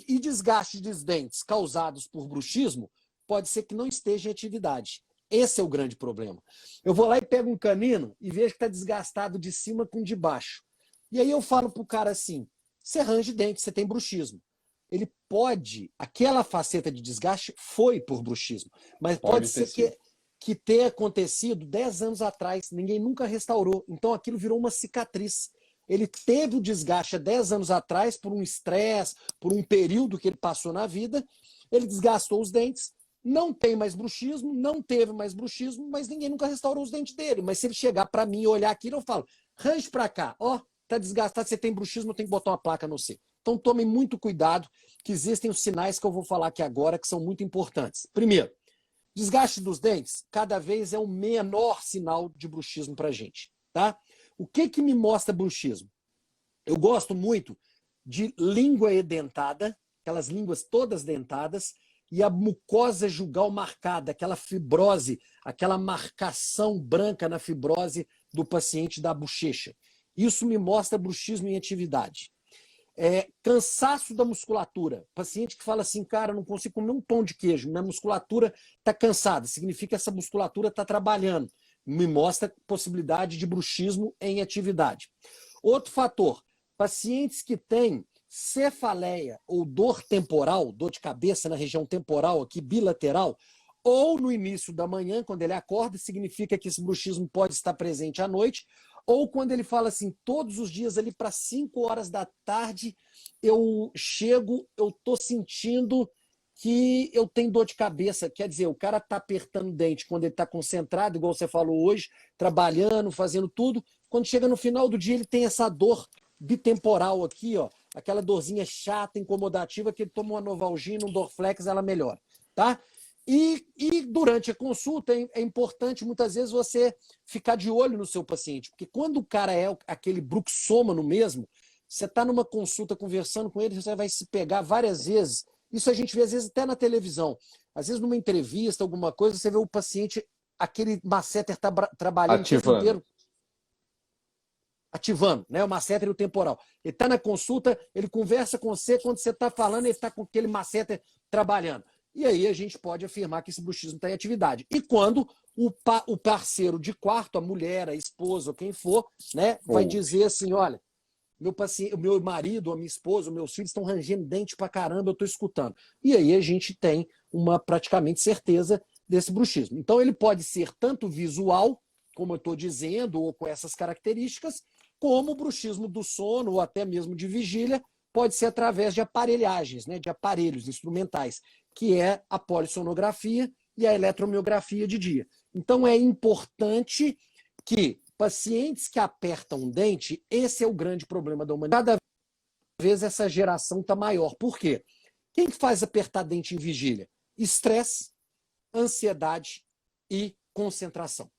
e desgaste dos dentes causados por bruxismo, pode ser que não esteja em atividade. Esse é o grande problema. Eu vou lá e pego um canino e vejo que está desgastado de cima com de baixo. E aí eu falo pro cara assim, você range dente, você tem bruxismo. Ele pode, aquela faceta de desgaste foi por bruxismo, mas pode ser que tenha acontecido 10 anos atrás, ninguém nunca restaurou, então aquilo virou uma cicatriz. Ele teve o desgaste há 10 anos atrás por um estresse, por um período que ele passou na vida, ele desgastou os dentes, não tem mais bruxismo, não teve mais bruxismo, mas ninguém nunca restaurou os dentes dele. Mas se ele chegar para mim e olhar aquilo, eu falo, range para cá, ó, tá desgastado, você tem bruxismo, tem que botar uma placa no C. Então tomem muito cuidado, que existem os sinais que eu vou falar aqui agora, que são muito importantes. Primeiro, desgaste dos dentes cada vez é o menor sinal de bruxismo para a gente, tá? O que me mostra bruxismo? Eu gosto muito de língua edentada, aquelas línguas todas dentadas, e a mucosa jugal marcada, aquela fibrose, aquela marcação branca na fibrose do paciente da bochecha. Isso me mostra bruxismo em atividade. Cansaço da musculatura. Paciente que fala assim, cara, não consigo comer um pão de queijo, minha musculatura está cansada, significa que essa musculatura está trabalhando. Me mostra possibilidade de bruxismo em atividade. Outro fator, pacientes que têm cefaleia ou dor temporal, dor de cabeça na região temporal, aqui bilateral, ou no início da manhã, quando ele acorda, significa que esse bruxismo pode estar presente à noite, ou quando ele fala assim, todos os dias ali para 5 horas da tarde, eu chego, eu estou sentindo que eu tenho dor de cabeça. Quer dizer, o cara está apertando o dente quando ele está concentrado, igual você falou hoje, trabalhando, fazendo tudo. Quando chega no final do dia, ele tem essa dor bitemporal aqui, ó, aquela dorzinha chata, incomodativa, que ele toma uma Novalgina, um Dorflex, ela melhora, tá? E durante a consulta é importante muitas vezes você ficar de olho no seu paciente, porque quando o cara é aquele bruxômano mesmo, você está numa consulta conversando com ele, você vai se pegar várias vezes. Isso a gente vê às vezes até na televisão. Às vezes numa entrevista, alguma coisa, você vê o paciente, aquele masseter está trabalhando o tempo inteiro. Ativando, né? O masseter e o temporal. Ele está na consulta, ele conversa com você, quando você está falando, ele está com aquele masseter trabalhando. E aí a gente pode afirmar que esse bruxismo está em atividade. E quando o parceiro de quarto, a mulher, a esposa, ou quem for, né, vai dizer assim, olha, o meu marido, a minha esposa, os meus filhos estão rangendo dente pra caramba, eu estou escutando. E aí a gente tem uma praticamente certeza desse bruxismo. Então ele pode ser tanto visual, como eu estou dizendo, ou com essas características, como o bruxismo do sono, ou até mesmo de vigília, pode ser através de aparelhagens, né, de aparelhos instrumentais, que é a polissonografia e a eletromiografia de dia. Então é importante que pacientes que apertam o dente, esse é o grande problema da humanidade. Cada vez essa geração está maior. Por quê? Quem faz apertar dente em vigília? Estresse, ansiedade e concentração.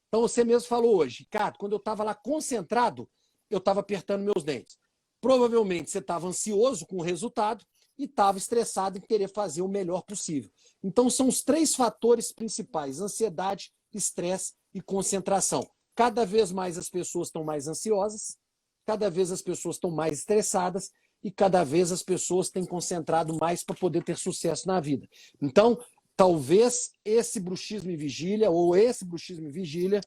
Então você mesmo falou hoje, Ricardo, quando eu estava lá concentrado, eu estava apertando meus dentes. Provavelmente você estava ansioso com o resultado e estava estressado em querer fazer o melhor possível. Então são os 3 fatores principais, ansiedade, estresse e concentração. Cada vez mais as pessoas estão mais ansiosas, cada vez as pessoas estão mais estressadas e cada vez as pessoas têm concentrado mais para poder ter sucesso na vida. Então, talvez esse bruxismo em vigília ou esse bruxismo em vigília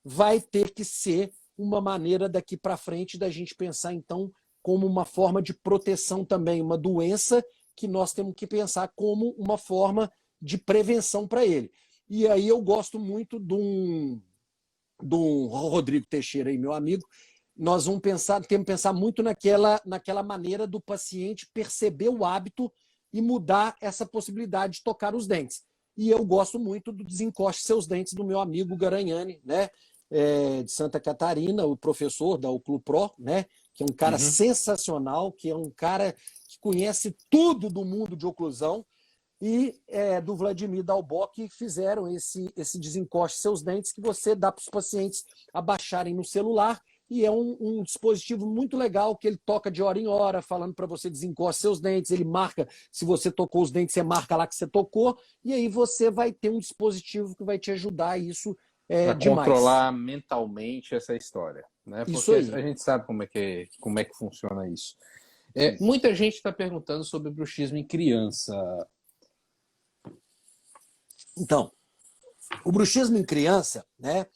vai ter que ser uma maneira daqui para frente da gente pensar, então, como uma forma de proteção também, uma doença que nós temos que pensar como uma forma de prevenção para ele. E aí eu gosto muito do Rodrigo Teixeira, aí, meu amigo, nós temos que pensar muito naquela maneira do paciente perceber o hábito e mudar essa possibilidade de tocar os dentes. E eu gosto muito do Desencoste Seus Dentes do meu amigo Garanhani, né? De Santa Catarina, o professor da UCLUPRO, né? Que é um cara sensacional, que é um cara que conhece tudo do mundo de oclusão, e do Vladimir Dalbó, que fizeram esse Desencoste Seus Dentes, que você dá para os pacientes abaixarem no celular e é um dispositivo muito legal que ele toca de hora em hora, falando para você desencosta seus dentes, ele marca, se você tocou os dentes, você marca lá que você tocou, e aí você vai ter um dispositivo que vai te ajudar isso Para demais. controlar mentalmente essa história, né? Isso Porque aí. a gente sabe como é que funciona isso. Sim. Muita gente está perguntando sobre bruxismo em criança. Então, o bruxismo em criança, né,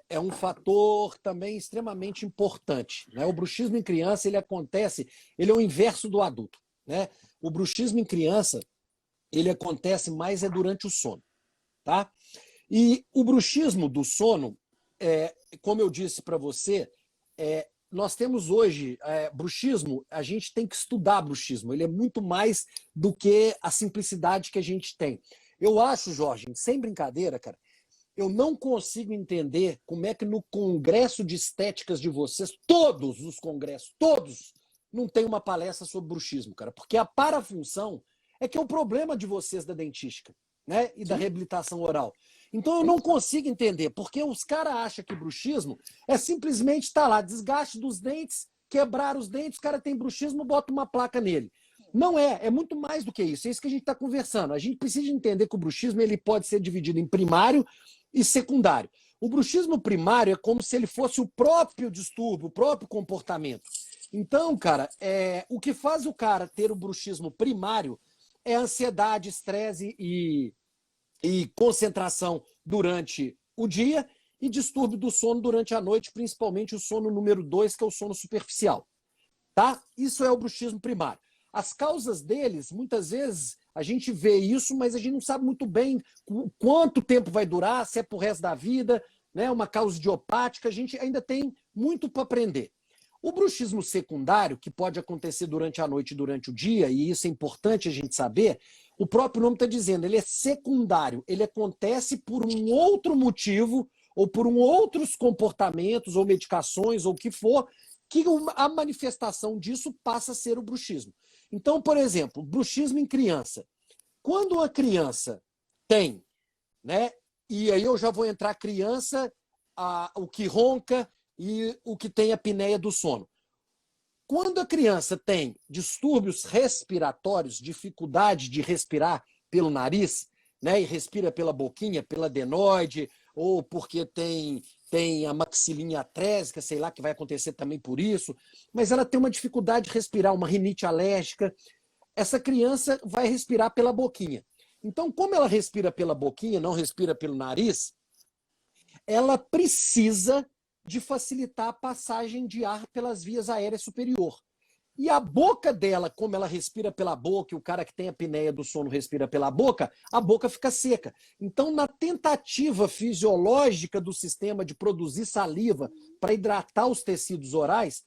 é um fator também extremamente importante, né? O bruxismo em criança, ele acontece, ele é o inverso do adulto, né? O bruxismo em criança, ele acontece mais durante o sono, tá? E o bruxismo do sono, como eu disse para você, nós temos hoje bruxismo, a gente tem que estudar bruxismo, ele é muito mais do que a simplicidade que a gente tem. Eu acho, Jorge, sem brincadeira, cara, eu não consigo entender como é que no congresso de estéticas de vocês, todos os congressos, todos, não tem uma palestra sobre bruxismo, cara, porque a parafunção é que é o problema de vocês da dentística, né, e da reabilitação oral. Então eu não consigo entender, porque os caras acham que bruxismo é simplesmente estar lá, desgaste dos dentes, quebrar os dentes, o cara tem bruxismo, bota uma placa nele. Não é muito mais do que isso. É isso que a gente está conversando. A gente precisa entender que o bruxismo ele pode ser dividido em primário e secundário. O bruxismo primário é como se ele fosse o próprio distúrbio, o próprio comportamento. Então, cara, o que faz o cara ter o bruxismo primário é ansiedade, estresse e concentração durante o dia e distúrbio do sono durante a noite, principalmente o sono número 2, que é o sono superficial. Tá? Isso é o bruxismo primário. As causas deles, muitas vezes, a gente vê isso, mas a gente não sabe muito bem quanto tempo vai durar, se é pro resto da vida, né? Uma causa idiopática, a gente ainda tem muito para aprender. O bruxismo secundário, que pode acontecer durante a noite e durante o dia, e isso é importante a gente saber, o próprio nome está dizendo, ele é secundário, ele acontece por um outro motivo, ou por outros comportamentos, ou medicações, ou o que for, que a manifestação disso passa a ser o bruxismo. Então, por exemplo, bruxismo em criança. Quando uma criança tem, né? E aí eu já vou entrar criança, o que ronca e o que tem apneia do sono. Quando a criança tem distúrbios respiratórios, dificuldade de respirar pelo nariz, né, e respira pela boquinha, pela adenoide, ou porque tem a maxilinha atrésica, sei lá, que vai acontecer também por isso, mas ela tem uma dificuldade de respirar, uma rinite alérgica, essa criança vai respirar pela boquinha. Então, como ela respira pela boquinha, não respira pelo nariz, ela precisa de facilitar a passagem de ar pelas vias aéreas superior. E a boca dela, como ela respira pela boca, e o cara que tem a apneia do sono respira pela boca, a boca fica seca. Então, na tentativa fisiológica do sistema de produzir saliva para hidratar os tecidos orais,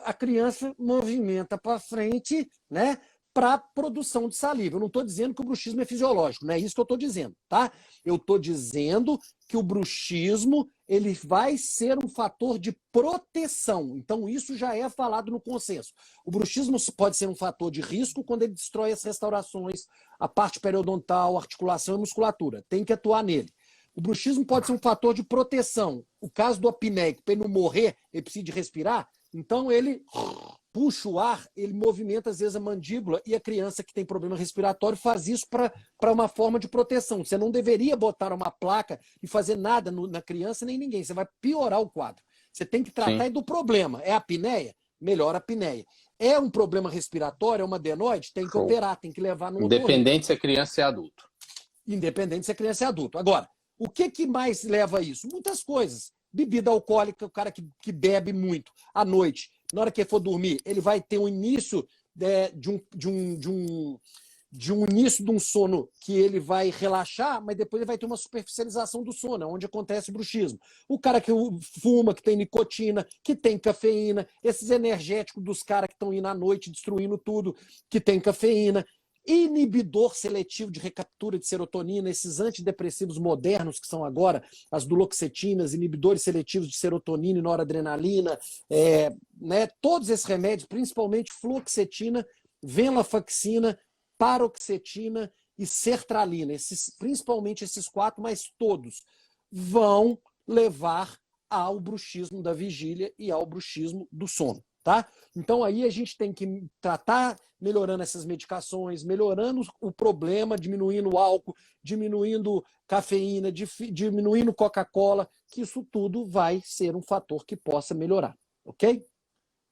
a criança movimenta para frente, né, para a produção de saliva. Eu não estou dizendo que o bruxismo é fisiológico, não é isso que eu estou dizendo, tá? Eu estou dizendo que o bruxismo ele vai ser um fator de proteção. Então, isso já é falado no consenso. O bruxismo pode ser um fator de risco quando ele destrói as restaurações, a parte periodontal, articulação e musculatura. Tem que atuar nele. O bruxismo pode ser um fator de proteção. O caso do apneico, para ele não morrer, ele precisa de respirar, então ele puxa o ar, ele movimenta às vezes a mandíbula e a criança que tem problema respiratório faz isso para uma forma de proteção. Você não deveria botar uma placa e fazer nada na criança nem ninguém. Você vai piorar o quadro. Você tem que tratar do problema. É a apneia? Melhora a apneia. É um problema respiratório, é uma adenoide? Tem que operar, tem que levar no otorrino. Independente se é criança ou é adulto. Independente se é criança ou adulto. Agora, o que mais leva a isso? Muitas coisas. Bebida alcoólica, o cara que bebe muito à noite, na hora que ele for dormir, ele vai ter um início de um início de um sono que ele vai relaxar, mas depois ele vai ter uma superficialização do sono, onde acontece o bruxismo. O cara que fuma, que tem nicotina, que tem cafeína, esses energéticos dos caras que estão indo à noite destruindo tudo, que tem cafeína, inibidor seletivo de recaptura de serotonina, esses antidepressivos modernos que são agora as duloxetinas, inibidores seletivos de serotonina e noradrenalina, né, todos esses remédios, principalmente fluoxetina, venlafaxina, paroxetina e sertralina, principalmente esses 4, mas todos vão levar ao bruxismo da vigília e ao bruxismo do sono, tá? Então aí a gente tem que tratar melhorando essas medicações, melhorando o problema, diminuindo o álcool, diminuindo cafeína, diminuindo Coca-Cola, que isso tudo vai ser um fator que possa melhorar, ok?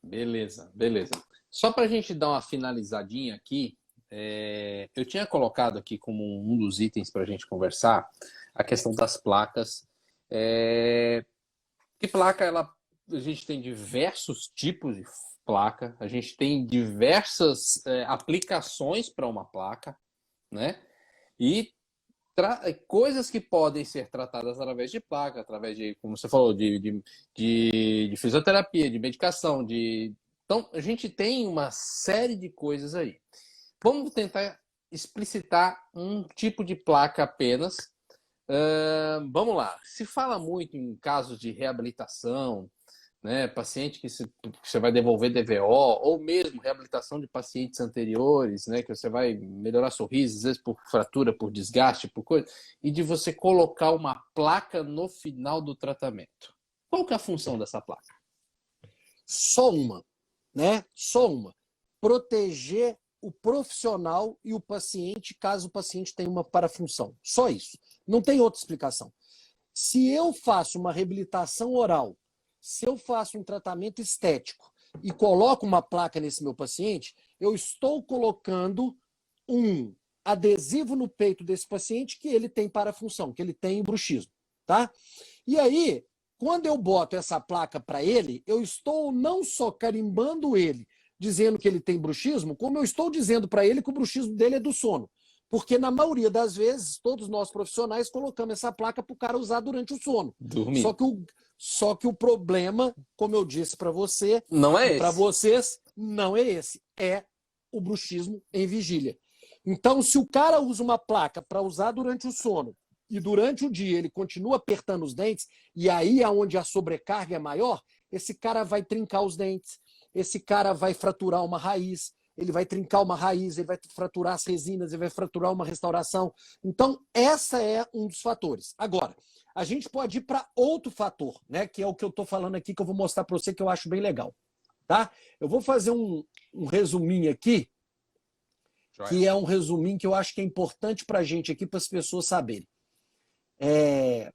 Beleza, beleza. Só para a gente dar uma finalizadinha aqui, eu tinha colocado aqui como um dos itens para a gente conversar a questão das placas. Que placa, a gente tem diversos tipos de placa, a gente tem diversas aplicações para uma placa, né? E coisas que podem ser tratadas através de placa, através de, como você falou, de fisioterapia, de medicação, Então, a gente tem uma série de coisas aí. Vamos tentar explicitar um tipo de placa apenas. Vamos lá. Se fala muito em casos de reabilitação, né? Paciente que você vai devolver DVO, ou mesmo reabilitação de pacientes anteriores, né? Que você vai melhorar sorriso, às vezes por fratura, por desgaste, por coisa, e de você colocar uma placa no final do tratamento. Qual que é a função dessa placa? Só uma, né? Só uma. Proteger o profissional e o paciente, caso o paciente tenha uma parafunção. Só isso. Não tem outra explicação. Se eu faço uma reabilitação oral, se eu faço um tratamento estético e coloco uma placa nesse meu paciente, eu estou colocando um adesivo no peito desse paciente que ele tem parafunção, que ele tem bruxismo, tá? E aí, quando eu boto essa placa para ele, eu estou não só carimbando ele, dizendo que ele tem bruxismo, como eu estou dizendo para ele que o bruxismo dele é do sono. Porque, na maioria das vezes, todos nós profissionais colocamos essa placa para o cara usar durante o sono. Dormir. Só que o problema, como eu disse para você, não é para esse. vocês, não é esse. É o bruxismo em vigília. Então, se o cara usa uma placa para usar durante o sono e durante o dia ele continua apertando os dentes, e aí é onde a sobrecarga é maior, esse cara vai trincar os dentes, esse cara vai fraturar uma raiz, ele vai trincar uma raiz, ele vai fraturar as resinas, ele vai fraturar uma restauração. Então, essa é um dos fatores. Agora, a gente pode ir para outro fator, né? Que é o que eu estou falando aqui, que eu vou mostrar para você, que eu acho bem legal. Tá? Eu vou fazer um resuminho aqui, que é um resuminho que eu acho que é importante para a gente aqui, para as pessoas saberem. Deixa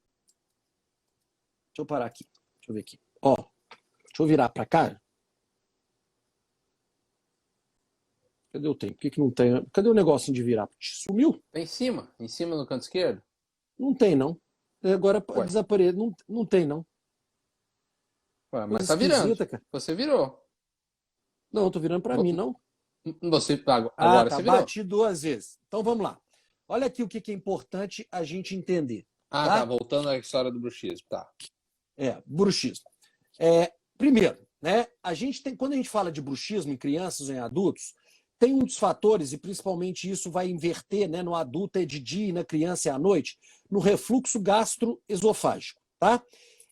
eu parar aqui. Deixa eu ver aqui. Ó, deixa eu virar para cá. Cadê o tempo? Por que não tem? Cadê o negocinho de virar? Sumiu? Em cima no canto esquerdo? Não tem, não. Agora desapareceu. Não tem, não. Ué, mas tá virando. Cara. Você virou. Não, eu tô virando para mim, não. Você agora tá, você virou. Bati 2 vezes. Então vamos lá. Olha aqui o que é importante a gente entender. Tá, voltando à história do bruxismo, tá. Bruxismo. Primeiro, né, quando a gente fala de bruxismo em crianças ou em adultos, tem um dos fatores, e principalmente isso vai inverter, né, no adulto é de dia e na criança é à noite, no refluxo gastroesofágico, tá?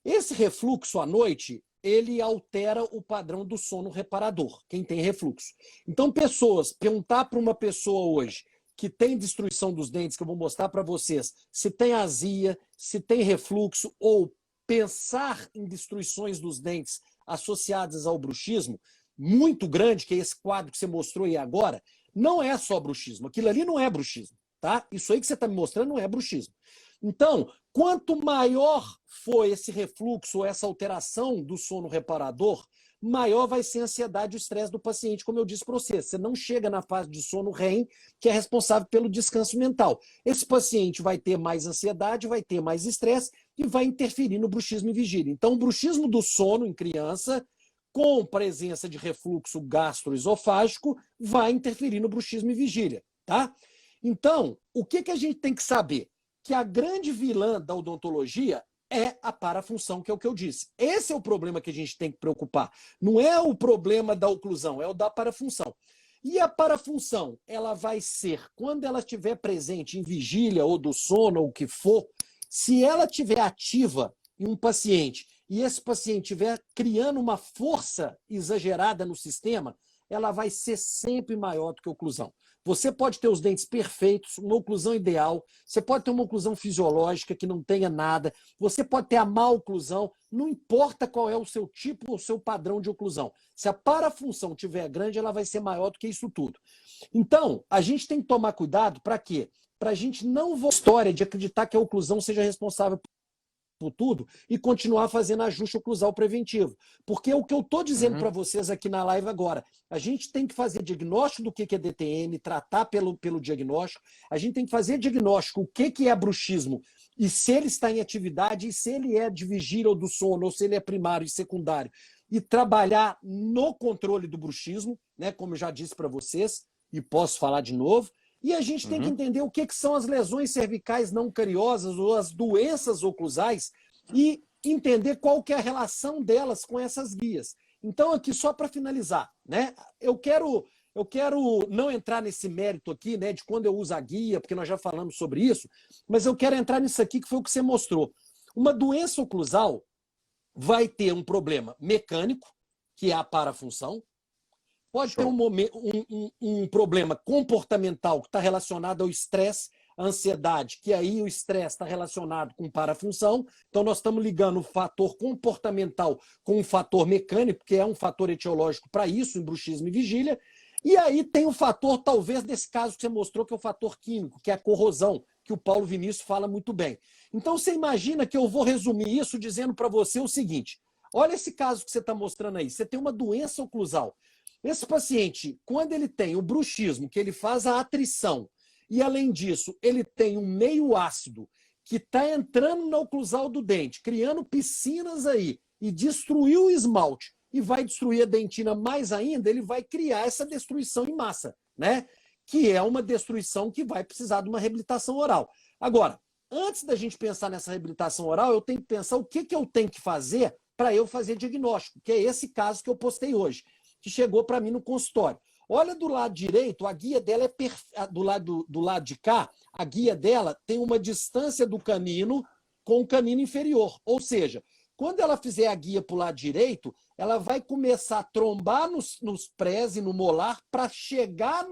Esse refluxo à noite, ele altera o padrão do sono reparador, quem tem refluxo. Então, perguntar para uma pessoa hoje que tem destruição dos dentes, que eu vou mostrar para vocês, se tem azia, se tem refluxo, ou pensar em destruições dos dentes associadas ao bruxismo, muito grande, que é esse quadro que você mostrou aí agora, não é só bruxismo. Aquilo ali não é bruxismo, tá? Isso aí que você está me mostrando não é bruxismo. Então, quanto maior for esse refluxo, essa alteração do sono reparador, maior vai ser a ansiedade e o estresse do paciente, como eu disse para você. Você não chega na fase de sono REM, que é responsável pelo descanso mental. Esse paciente vai ter mais ansiedade, vai ter mais estresse e vai interferir no bruxismo em vigília. Então, o bruxismo do sono em criança, com presença de refluxo gastroesofágico, vai interferir no bruxismo em vigília, tá? Então, o que a gente tem que saber? Que a grande vilã da odontologia é a parafunção, que é o que eu disse. Esse é o problema que a gente tem que preocupar. Não é o problema da oclusão, é o da parafunção. E a parafunção, ela vai ser, quando ela estiver presente em vigília ou do sono, ou o que for, se ela estiver ativa em um paciente e esse paciente estiver criando uma força exagerada no sistema, ela vai ser sempre maior do que a oclusão. Você pode ter os dentes perfeitos, uma oclusão ideal, você pode ter uma oclusão fisiológica que não tenha nada, você pode ter a má oclusão, não importa qual é o seu tipo ou o seu padrão de oclusão. Se a parafunção tiver grande, ela vai ser maior do que isso tudo. Então, a gente tem que tomar cuidado para quê? Para a gente não voltar à história de acreditar que a oclusão seja responsável por tudo e continuar fazendo ajuste oclusal preventivo. Porque o que eu estou dizendo para vocês aqui na live agora, a gente tem que fazer diagnóstico do que é DTM, tratar pelo diagnóstico, a gente tem que fazer diagnóstico o que é bruxismo e se ele está em atividade, e se ele é de vigília ou do sono, ou se ele é primário e secundário, e trabalhar no controle do bruxismo, né, como eu já disse para vocês, e posso falar de novo. E a gente tem que entender o que são as lesões cervicais não cariosas ou as doenças oclusais e entender qual que é a relação delas com essas guias. Então, aqui, só para finalizar, né? Eu quero não entrar nesse mérito aqui, né, de quando eu uso a guia, porque nós já falamos sobre isso, mas eu quero entrar nisso aqui que foi o que você mostrou. Uma doença oclusal vai ter um problema mecânico, que é a parafunção. Pode ter um problema comportamental que está relacionado ao estresse, à ansiedade, que aí o estresse está relacionado com parafunção. Então, nós estamos ligando o fator comportamental com o fator mecânico, que é um fator etiológico para isso, em bruxismo e vigília. E aí tem o fator, talvez, desse caso que você mostrou, que é o fator químico, que é a corrosão, que o Paulo Vinícius fala muito bem. Então, você imagina que eu vou resumir isso dizendo para você o seguinte: olha esse caso que você está mostrando aí. Você tem uma doença oclusal. Esse paciente, quando ele tem o bruxismo, que ele faz a atrição, e além disso, ele tem um meio ácido que está entrando na oclusal do dente, criando piscinas aí, e destruiu o esmalte, e vai destruir a dentina mais ainda, ele vai criar essa destruição em massa, né? Que é uma destruição que vai precisar de uma reabilitação oral. Agora, antes da gente pensar nessa reabilitação oral, eu tenho que pensar o que eu tenho que fazer para eu fazer diagnóstico, que é esse caso que eu postei hoje, que chegou para mim no consultório. Olha do lado direito, a guia dela é do lado de cá, a guia dela tem uma distância do canino com o canino inferior. Ou seja, quando ela fizer a guia para o lado direito, ela vai começar a trombar nos prés e no molar para chegar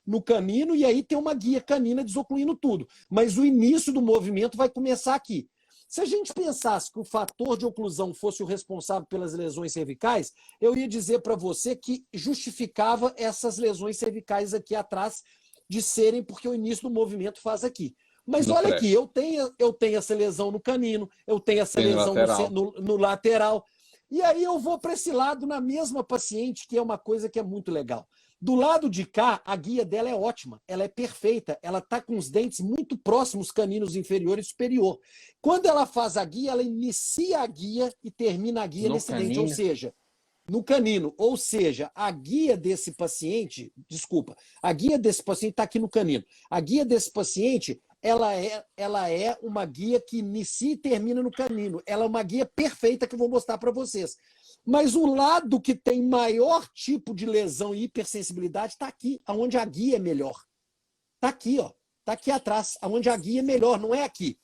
no canino, e aí tem uma guia canina desocluindo tudo. Mas o início do movimento vai começar aqui. Se a gente pensasse que o fator de oclusão fosse o responsável pelas lesões cervicais, eu ia dizer para você que justificava essas lesões cervicais aqui atrás de serem porque o início do movimento faz aqui. Mas olha aqui, eu tenho essa lesão no canino, eu tenho essa lesão no lateral. E aí eu vou para esse lado na mesma paciente, que é uma coisa que é muito legal. Do lado de cá, a guia dela é ótima, ela é perfeita, ela está com os dentes muito próximos, caninos inferior e superior. Quando ela faz a guia, ela inicia a guia e termina a guia nesse dente, ou seja, no canino. Ou seja, a guia desse paciente, a guia desse paciente está aqui no canino. A guia desse paciente, ela é uma guia que inicia e termina no canino. Ela é uma guia perfeita que eu vou mostrar para vocês. Mas o lado que tem maior tipo de lesão e hipersensibilidade está aqui, onde a guia é melhor. Está aqui, ó. Está aqui atrás, onde a guia é melhor, não é aqui.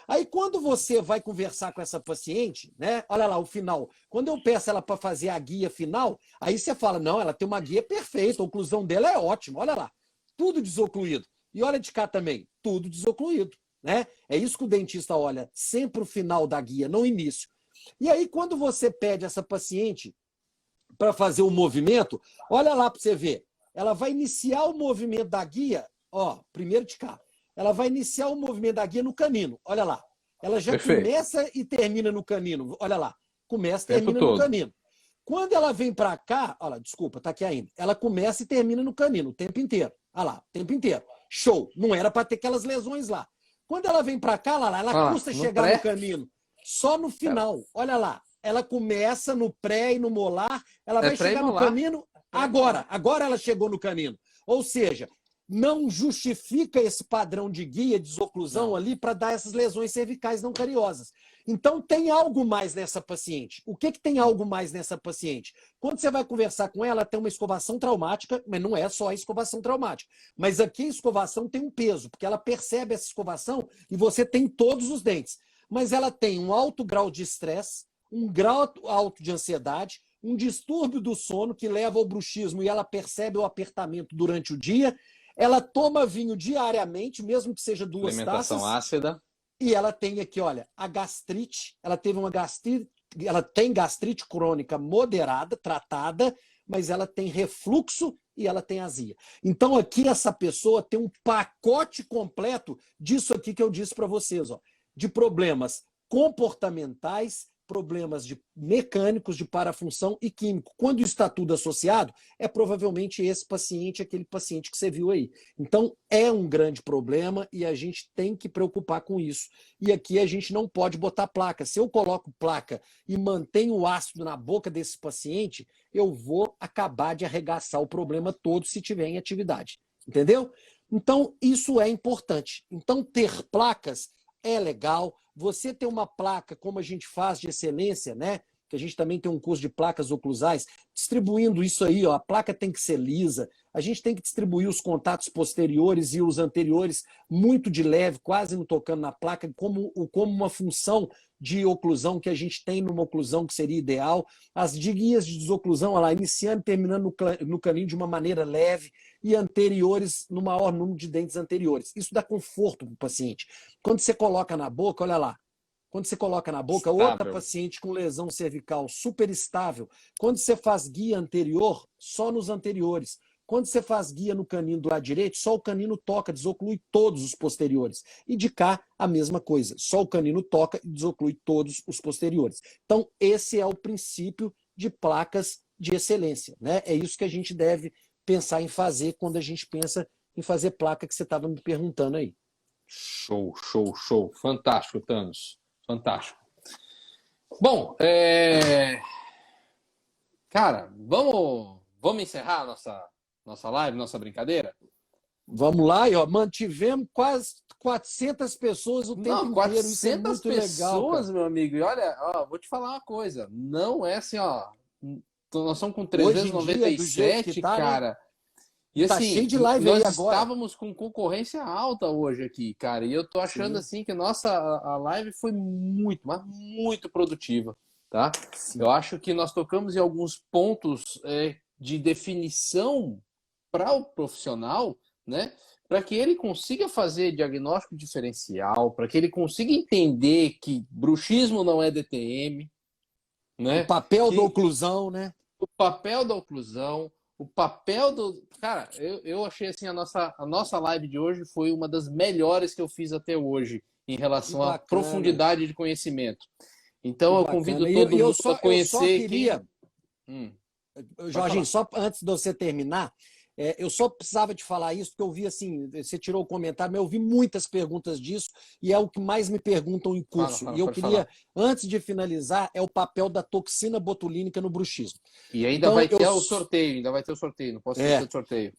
Aí quando você vai conversar com essa paciente, né? Olha lá o final. Quando eu peço ela para fazer a guia final, aí você fala, não, ela tem uma guia perfeita, a oclusão dela é ótima, olha lá. Tudo desocluído. E olha de cá também, tudo desocluído, né? É isso que o dentista olha, sempre o final da guia, não o início. E aí, quando você pede essa paciente para fazer o movimento, olha lá para você ver. Ela vai iniciar o movimento da guia, ó, primeiro de cá. Ela vai iniciar o movimento da guia no canino, olha lá. Ela já começa e termina no canino, olha lá. Começa e termina no canino. Quando ela vem para cá, olha lá, desculpa, tá aqui ainda. Ela começa e termina no canino o tempo inteiro. Olha lá, o tempo inteiro. Show. Não era para ter aquelas lesões lá. Quando ela vem para cá, olha lá, ela custa chegar no canino. Só no final, olha lá, ela começa no pré e no molar, ela vai chegar no canino agora ela chegou no canino. Ou seja, não justifica esse padrão de guia, desoclusão ali para dar essas lesões cervicais não cariosas. Então tem algo mais nessa paciente. O que tem algo mais nessa paciente? Quando você vai conversar com ela, tem uma escovação traumática, mas não é só a escovação traumática. Mas aqui a escovação tem um peso, porque ela percebe essa escovação e você tem todos os dentes. Mas ela tem um alto grau de estresse, um grau alto de ansiedade, um distúrbio do sono que leva ao bruxismo e ela percebe o apertamento durante o dia, ela toma vinho diariamente, mesmo que seja 2 Alimentação taças, ácida. e ela tem aqui, olha, a gastrite, ela teve uma gastrite, ela tem gastrite crônica moderada, tratada, mas ela tem refluxo e ela tem azia. Então aqui essa pessoa tem um pacote completo disso aqui que eu disse para vocês, ó, de problemas comportamentais, problemas mecânicos, de parafunção e químico. Quando está tudo associado, é provavelmente esse paciente, aquele paciente que você viu aí. Então, é um grande problema e a gente tem que preocupar com isso. E aqui a gente não pode botar placa. Se eu coloco placa e mantenho o ácido na boca desse paciente, eu vou acabar de arregaçar o problema todo se tiver em atividade. Entendeu? Então, isso é importante. Então, ter placas é legal. Você ter uma placa, como a gente faz de excelência, né? Que a gente também tem um curso de placas oclusais, distribuindo isso aí, ó, a placa tem que ser lisa, a gente tem que distribuir os contatos posteriores e os anteriores muito de leve, quase não tocando na placa, como uma função de oclusão que a gente tem numa oclusão que seria ideal. As guias de desoclusão, olha lá, iniciando e terminando no caninho de uma maneira leve e anteriores no maior número de dentes anteriores. Isso dá conforto para o paciente. Quando você coloca na boca, olha lá, quando você coloca na boca, Estável. outra paciente com lesão cervical super estável. Quando você faz guia anterior, só nos anteriores. Quando você faz guia no canino do lado direito, só o canino toca, desoclui todos os posteriores. E de cá, a mesma coisa. Só o canino toca e desoclui todos os posteriores. Então, esse é o princípio de placas de excelência, né? É isso que a gente deve pensar em fazer quando a gente pensa em fazer placa que você estava me perguntando aí. Show, show, show. Fantástico, Thanos. Fantástico. Bom, cara, vamos encerrar a nossa live, nossa brincadeira? Vamos lá, e ó, mantivemos quase 400 pessoas o tempo inteiro. Isso é muito legal, pessoas, cara. meu amigo. E olha, ó, vou te falar uma coisa. Não é assim, ó. Nós estamos com Hoje em dia, do jeito 397, que tá, cara. né? E Tá assim, cheio de live nós aí agora. estávamos com concorrência alta hoje aqui, cara. E eu tô achando Sim. assim que a live foi muito, mas muito produtiva, tá? Sim. Eu acho que nós tocamos em alguns pontos de definição para o profissional, né? Para que ele consiga fazer diagnóstico diferencial, para que ele consiga entender que bruxismo não é DTM, né? O papel da Que oclusão, né? o papel da oclusão, o papel do. Cara, eu achei assim, a nossa live de hoje foi uma das melhores que eu fiz até hoje, em relação à profundidade de conhecimento. Então eu convido todo mundo a conhecer. Eu só queria. Jorginho, só antes de você terminar, eu só precisava te falar isso, porque eu vi assim, você tirou o comentário, mas eu vi muitas perguntas disso, e é o que mais me perguntam em curso. E eu queria, antes de finalizar, é o papel da toxina botulínica no bruxismo. E ainda vai ter o sorteio, não posso esquecer do sorteio.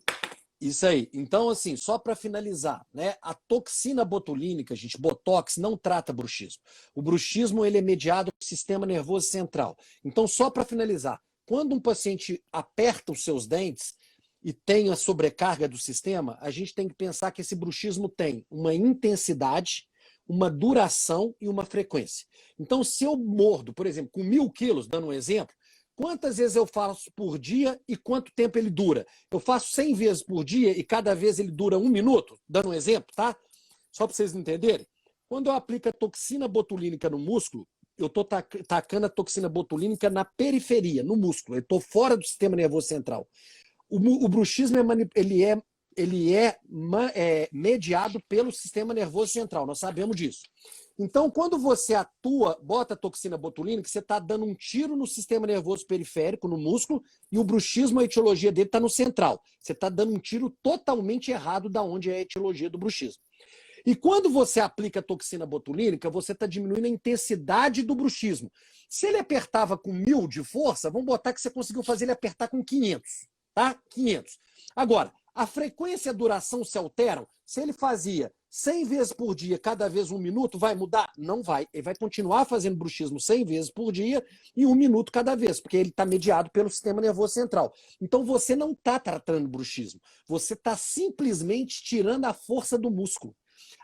Isso aí. Então, assim, só para finalizar, né? A toxina botulínica, gente, botox, não trata bruxismo. O bruxismo ele é mediado pelo sistema nervoso central. Então, só para finalizar, quando um paciente aperta os seus dentes e tem a sobrecarga do sistema, a gente tem que pensar que esse bruxismo tem uma intensidade, uma duração e uma frequência. Então, se eu mordo, por exemplo, com 1.000 quilos, dando um exemplo, quantas vezes eu faço por dia e quanto tempo ele dura? Eu faço 100 vezes por dia e cada vez ele dura 1 minuto? Dando um exemplo, tá? Só para vocês entenderem. Quando eu aplico a toxina botulínica no músculo, eu estou tacando a toxina botulínica na periferia, no músculo. Eu estou fora do sistema nervoso central. O bruxismo ele é mediado pelo sistema nervoso central, nós sabemos disso. Então, quando você bota a toxina botulínica, você está dando um tiro no sistema nervoso periférico, no músculo, e o bruxismo, a etiologia dele está no central. Você está dando um tiro totalmente errado da onde é a etiologia do bruxismo. E quando você aplica a toxina botulínica, você está diminuindo a intensidade do bruxismo. Se ele apertava com 1.000 de força, vamos botar que você conseguiu fazer ele apertar com 500, tá? 500. Agora, a frequência e a duração se alteram. Se ele fazia 100 vezes por dia, cada vez 1 minuto, vai mudar? Não vai. Ele vai continuar fazendo bruxismo 100 vezes por dia e 1 minuto cada vez, porque ele está mediado pelo sistema nervoso central. Então você não está tratando bruxismo. Você está simplesmente tirando a força do músculo.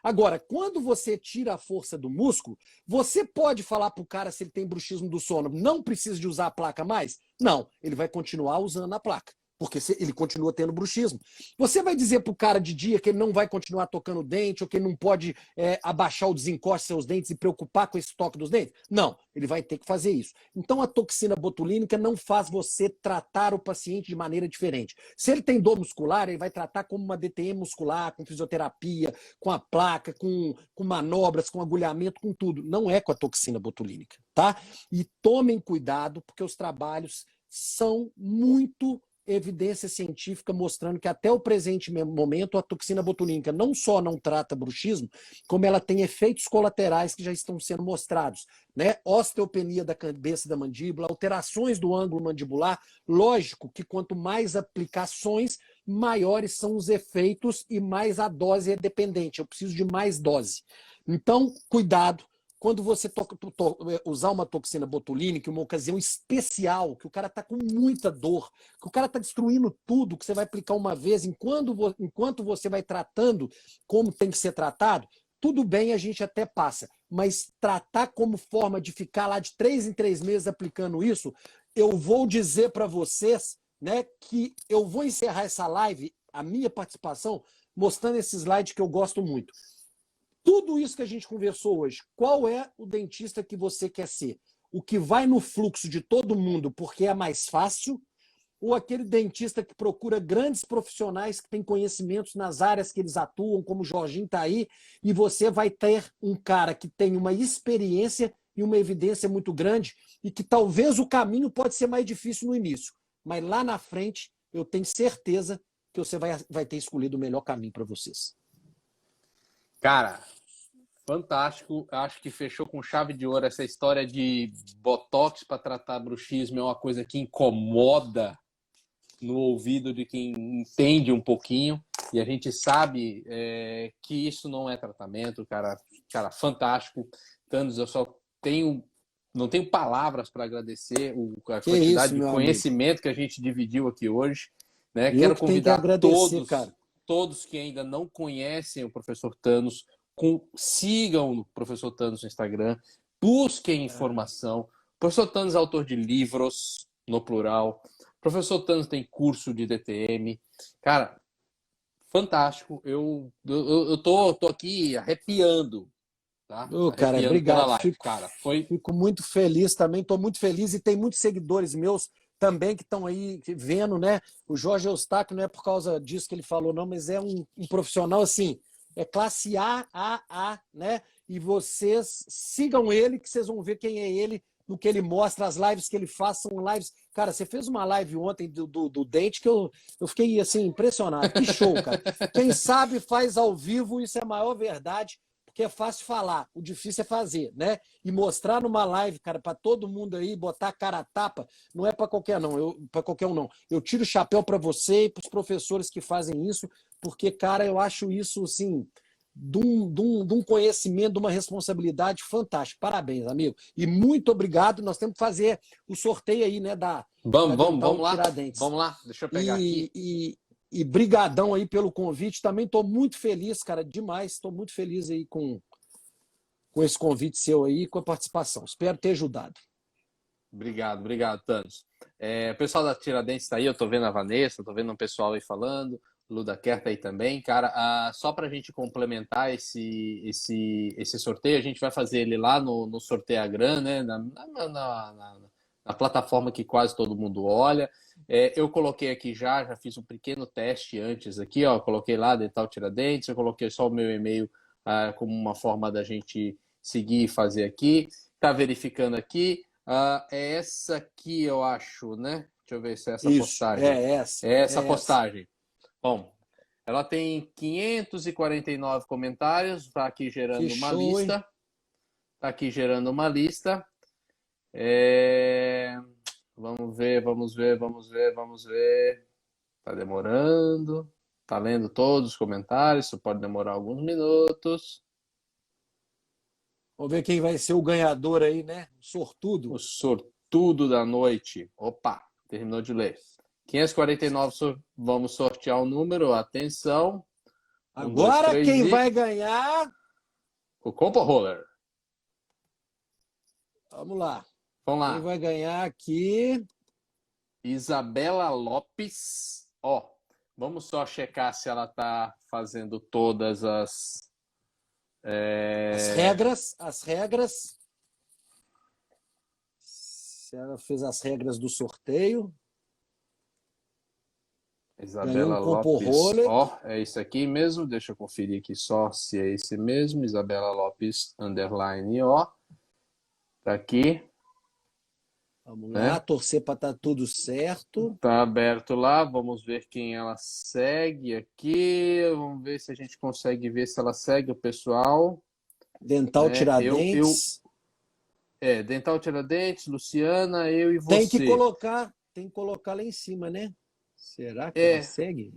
Agora, quando você tira a força do músculo, você pode falar para o cara se ele tem bruxismo do sono, não precisa de usar a placa mais? Não, ele vai continuar usando a placa, porque ele continua tendo bruxismo. Você vai dizer para o cara de dia que ele não vai continuar tocando o dente, ou que ele não pode abaixar o desencoste dos seus dentes e preocupar com esse toque dos dentes? Não, ele vai ter que fazer isso. Então a toxina botulínica não faz você tratar o paciente de maneira diferente. Se ele tem dor muscular, ele vai tratar como uma DTM muscular, com fisioterapia, com a placa, com manobras, com agulhamento, com tudo. Não é com a toxina botulínica, tá? E tomem cuidado, porque os trabalhos são muito evidência científica mostrando que até o presente momento a toxina botulínica não só não trata bruxismo, como ela tem efeitos colaterais que já estão sendo mostrados, né? Osteopenia da cabeça e da mandíbula, alterações do ângulo mandibular. Lógico que quanto mais aplicações, maiores são os efeitos e mais a dose é dependente. Eu preciso de mais dose. Então, cuidado. Quando você usar uma toxina botulínica, uma ocasião especial, que o cara está com muita dor, que o cara está destruindo tudo, que você vai aplicar uma vez, enquanto você vai tratando como tem que ser tratado, tudo bem, a gente até passa. Mas tratar como forma de ficar lá de 3 em 3 meses aplicando isso, eu vou dizer para vocês, né, que eu vou encerrar essa live, a minha participação, mostrando esse slide que eu gosto muito. Tudo isso que a gente conversou hoje, qual é o dentista que você quer ser? O que vai no fluxo de todo mundo porque é mais fácil? Ou aquele dentista que procura grandes profissionais que têm conhecimentos nas áreas que eles atuam, como o Jorginho está aí, e você vai ter um cara que tem uma experiência e uma evidência muito grande e que talvez o caminho pode ser mais difícil no início, mas lá na frente eu tenho certeza que você vai ter escolhido o melhor caminho para vocês. Cara, fantástico. Acho que fechou com chave de ouro essa história de botox para tratar bruxismo. É uma coisa que incomoda no ouvido de quem entende um pouquinho. E a gente sabe que isso não é tratamento, cara. Cara, fantástico. Thanos, eu só não tenho palavras para agradecer a quantidade de conhecimento que a gente dividiu aqui hoje. Né? Quero convidar todos que ainda não conhecem o professor Thanos, sigam o professor Thanos no Instagram, busquem informação. O professor Thanos é autor de livros, no plural. O professor Thanos tem curso de DTM. Cara, fantástico. Eu tô aqui arrepiando. Tá? Cara, obrigado. Live, Fico muito feliz também. Estou muito feliz e tem muitos seguidores meus também que estão aí vendo, né? O Jorge Eustáquio não é por causa disso que ele falou, não, mas é um profissional assim, é classe A, né? E vocês sigam ele, que vocês vão ver quem é ele, no que ele mostra, as lives que ele faz são lives. Cara, você fez uma live ontem do dente que eu fiquei assim, impressionado. Que show, cara. Quem sabe faz ao vivo, isso é a maior verdade. Que é fácil falar, o difícil é fazer, né? E mostrar numa live, cara, para todo mundo aí, botar a cara a tapa, não é para qualquer um, não. Eu tiro o chapéu para você e para os professores que fazem isso, porque, cara, eu acho isso, assim, de um conhecimento, de uma responsabilidade fantástica. Parabéns, amigo. E muito obrigado. Nós temos que fazer o sorteio aí, né, Vamos lá. Tiradentes. Vamos lá, deixa eu pegar aqui. E brigadão aí pelo convite. Também estou muito feliz, cara, demais. Estou muito feliz aí com esse convite seu aí, com a participação. Espero ter ajudado. Obrigado, Thanos. O pessoal da Tiradentes está aí, eu estou vendo a Vanessa, estou vendo um pessoal aí falando, Luda Kerr tá aí também. Cara, só para a gente complementar esse sorteio, a gente vai fazer ele lá no Sorteagram, né? Na plataforma que quase todo mundo olha. Eu coloquei aqui já fiz um pequeno teste antes aqui, ó, coloquei lá Dental Tiradentes, eu coloquei só o meu e-mail como uma forma da gente seguir e fazer aqui. Tá verificando aqui. É essa aqui, eu acho, né? Deixa eu ver se é essa postagem. É essa postagem. Bom, ela tem 549 comentários, está aqui gerando uma lista. Está aqui gerando uma lista. Vamos ver. Tá demorando. Tá lendo todos os comentários, isso pode demorar alguns minutos. Vamos ver quem vai ser o ganhador aí, né? O sortudo. O sortudo da noite. Opa, terminou de ler. 549, vamos sortear o número. Atenção. Um, dois, Agora três quem e... vai ganhar... O Compo Roller. Vamos lá. Vamos Quem lá. vai ganhar aqui... Isabela Lopes. Ó, vamos só checar se ela tá fazendo todas as... As regras. Se ela fez as regras do sorteio. Isabela Compo Lopes. Roller. Ó, é isso aqui mesmo. Deixa eu conferir aqui só se é esse mesmo. Isabela Lopes, underline, ó. Tá aqui. Vamos lá, né? torcer para estar tudo certo. Tá aberto lá, vamos ver quem ela segue aqui. Vamos ver se a gente consegue ver se ela segue o pessoal. Dental né? Tiradentes. Dental Tiradentes, Luciana, eu e você. Tem que colocar lá em cima, né? Será que ela segue?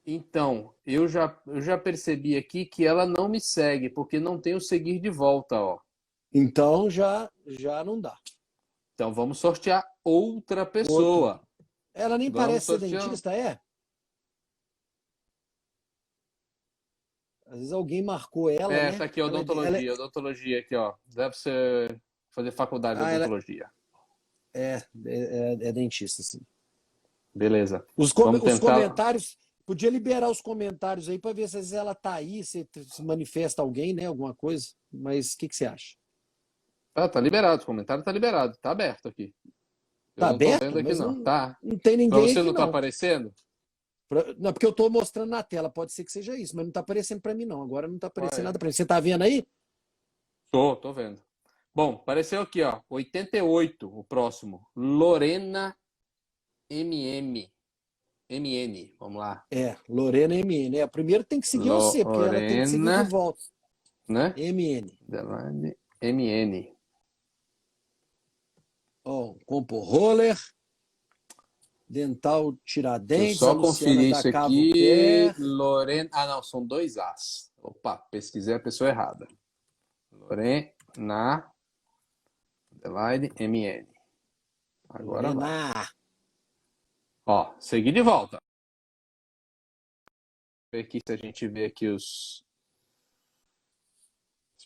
Então, eu já percebi aqui que ela não me segue, porque não tem o seguir de volta, ó. Então já não dá. Então vamos sortear outra pessoa. Ela nem parece ser dentista, é? Às vezes alguém marcou ela, né? Tá aqui, odontologia, odontologia aqui, ó. Deve ser fazer faculdade de odontologia. É dentista, sim. Beleza. Os comentários, podia liberar os comentários aí para ver se às vezes ela tá aí, se manifesta alguém, né? Alguma coisa. Mas o que você acha? Tá liberado, o comentário tá liberado, tá aberto aqui. Eu tá não aberto? Tô vendo aqui, mas não. Tá. Não tem ninguém pra você aqui, não tá aparecendo? Não, porque eu tô mostrando na tela, pode ser que seja isso, mas não tá aparecendo para mim, não. Agora não tá aparecendo nada para mim. Você tá vendo aí? Tô vendo. Bom, apareceu aqui, ó. 88, o próximo. Lorena MN. Vamos lá. Lorena MN. Primeiro tem que seguir você, porque ela tem que seguir de volta. Né? MN. MN. Ó, Compo Roller. Dental Tiradentes. Deixa eu só conferir isso aqui. Lorena. Ah, não, são 2 As. Opa, pesquisei a pessoa errada. Lorena Adelaide MN. Agora vai. Ó, segui de volta. Ver aqui se a gente vê aqui as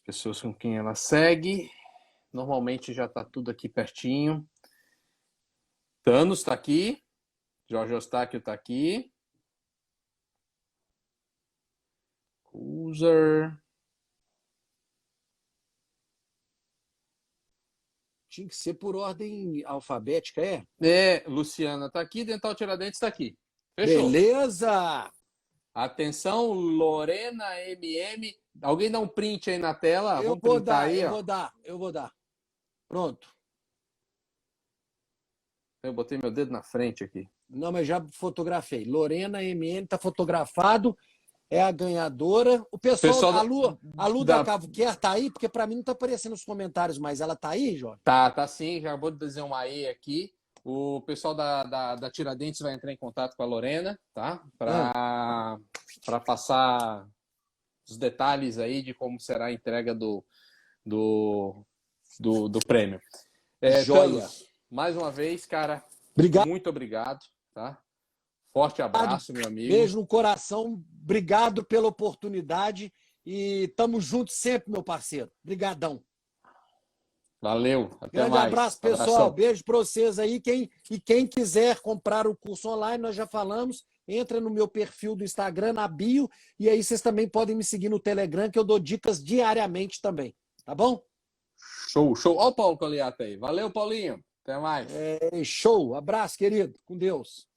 pessoas com quem ela segue. Normalmente já tá tudo aqui pertinho. Thanos tá aqui. Jorge Eustáquio tá aqui. User. Tinha que ser por ordem alfabética, é? Luciana tá aqui, Dental Tiradentes tá aqui. Fechou. Beleza! Atenção, Lorena MM. Alguém dá um print aí na tela? Eu vou dar. Pronto. Eu botei meu dedo na frente aqui. Não, mas já fotografei. Lorena MN tá fotografado. É a ganhadora. O pessoal a Lu da Cavoquer tá aí? Porque para mim não tá aparecendo nos comentários, mas ela tá aí, Jorge? Tá sim. Já vou dizer um aí aqui. O pessoal da Tiradentes vai entrar em contato com a Lorena, tá? Para passar os detalhes aí de como será a entrega do prêmio. Joia. Thanos, mais uma vez, cara, obrigado. Muito obrigado, tá? Forte abraço, meu amigo. Beijo no coração. Obrigado pela oportunidade e tamo junto sempre, meu parceiro. Obrigadão. Valeu, até Grande mais. Abraço, pessoal. Abração. Beijo para vocês aí. Quem quiser comprar o curso online, nós já falamos, entra no meu perfil do Instagram, na bio, e aí vocês também podem me seguir no Telegram, que eu dou dicas diariamente também. Tá bom? Show. Olha o Paulo Coliata aí. Valeu, Paulinho. Até mais. Show. Abraço, querido. Com Deus.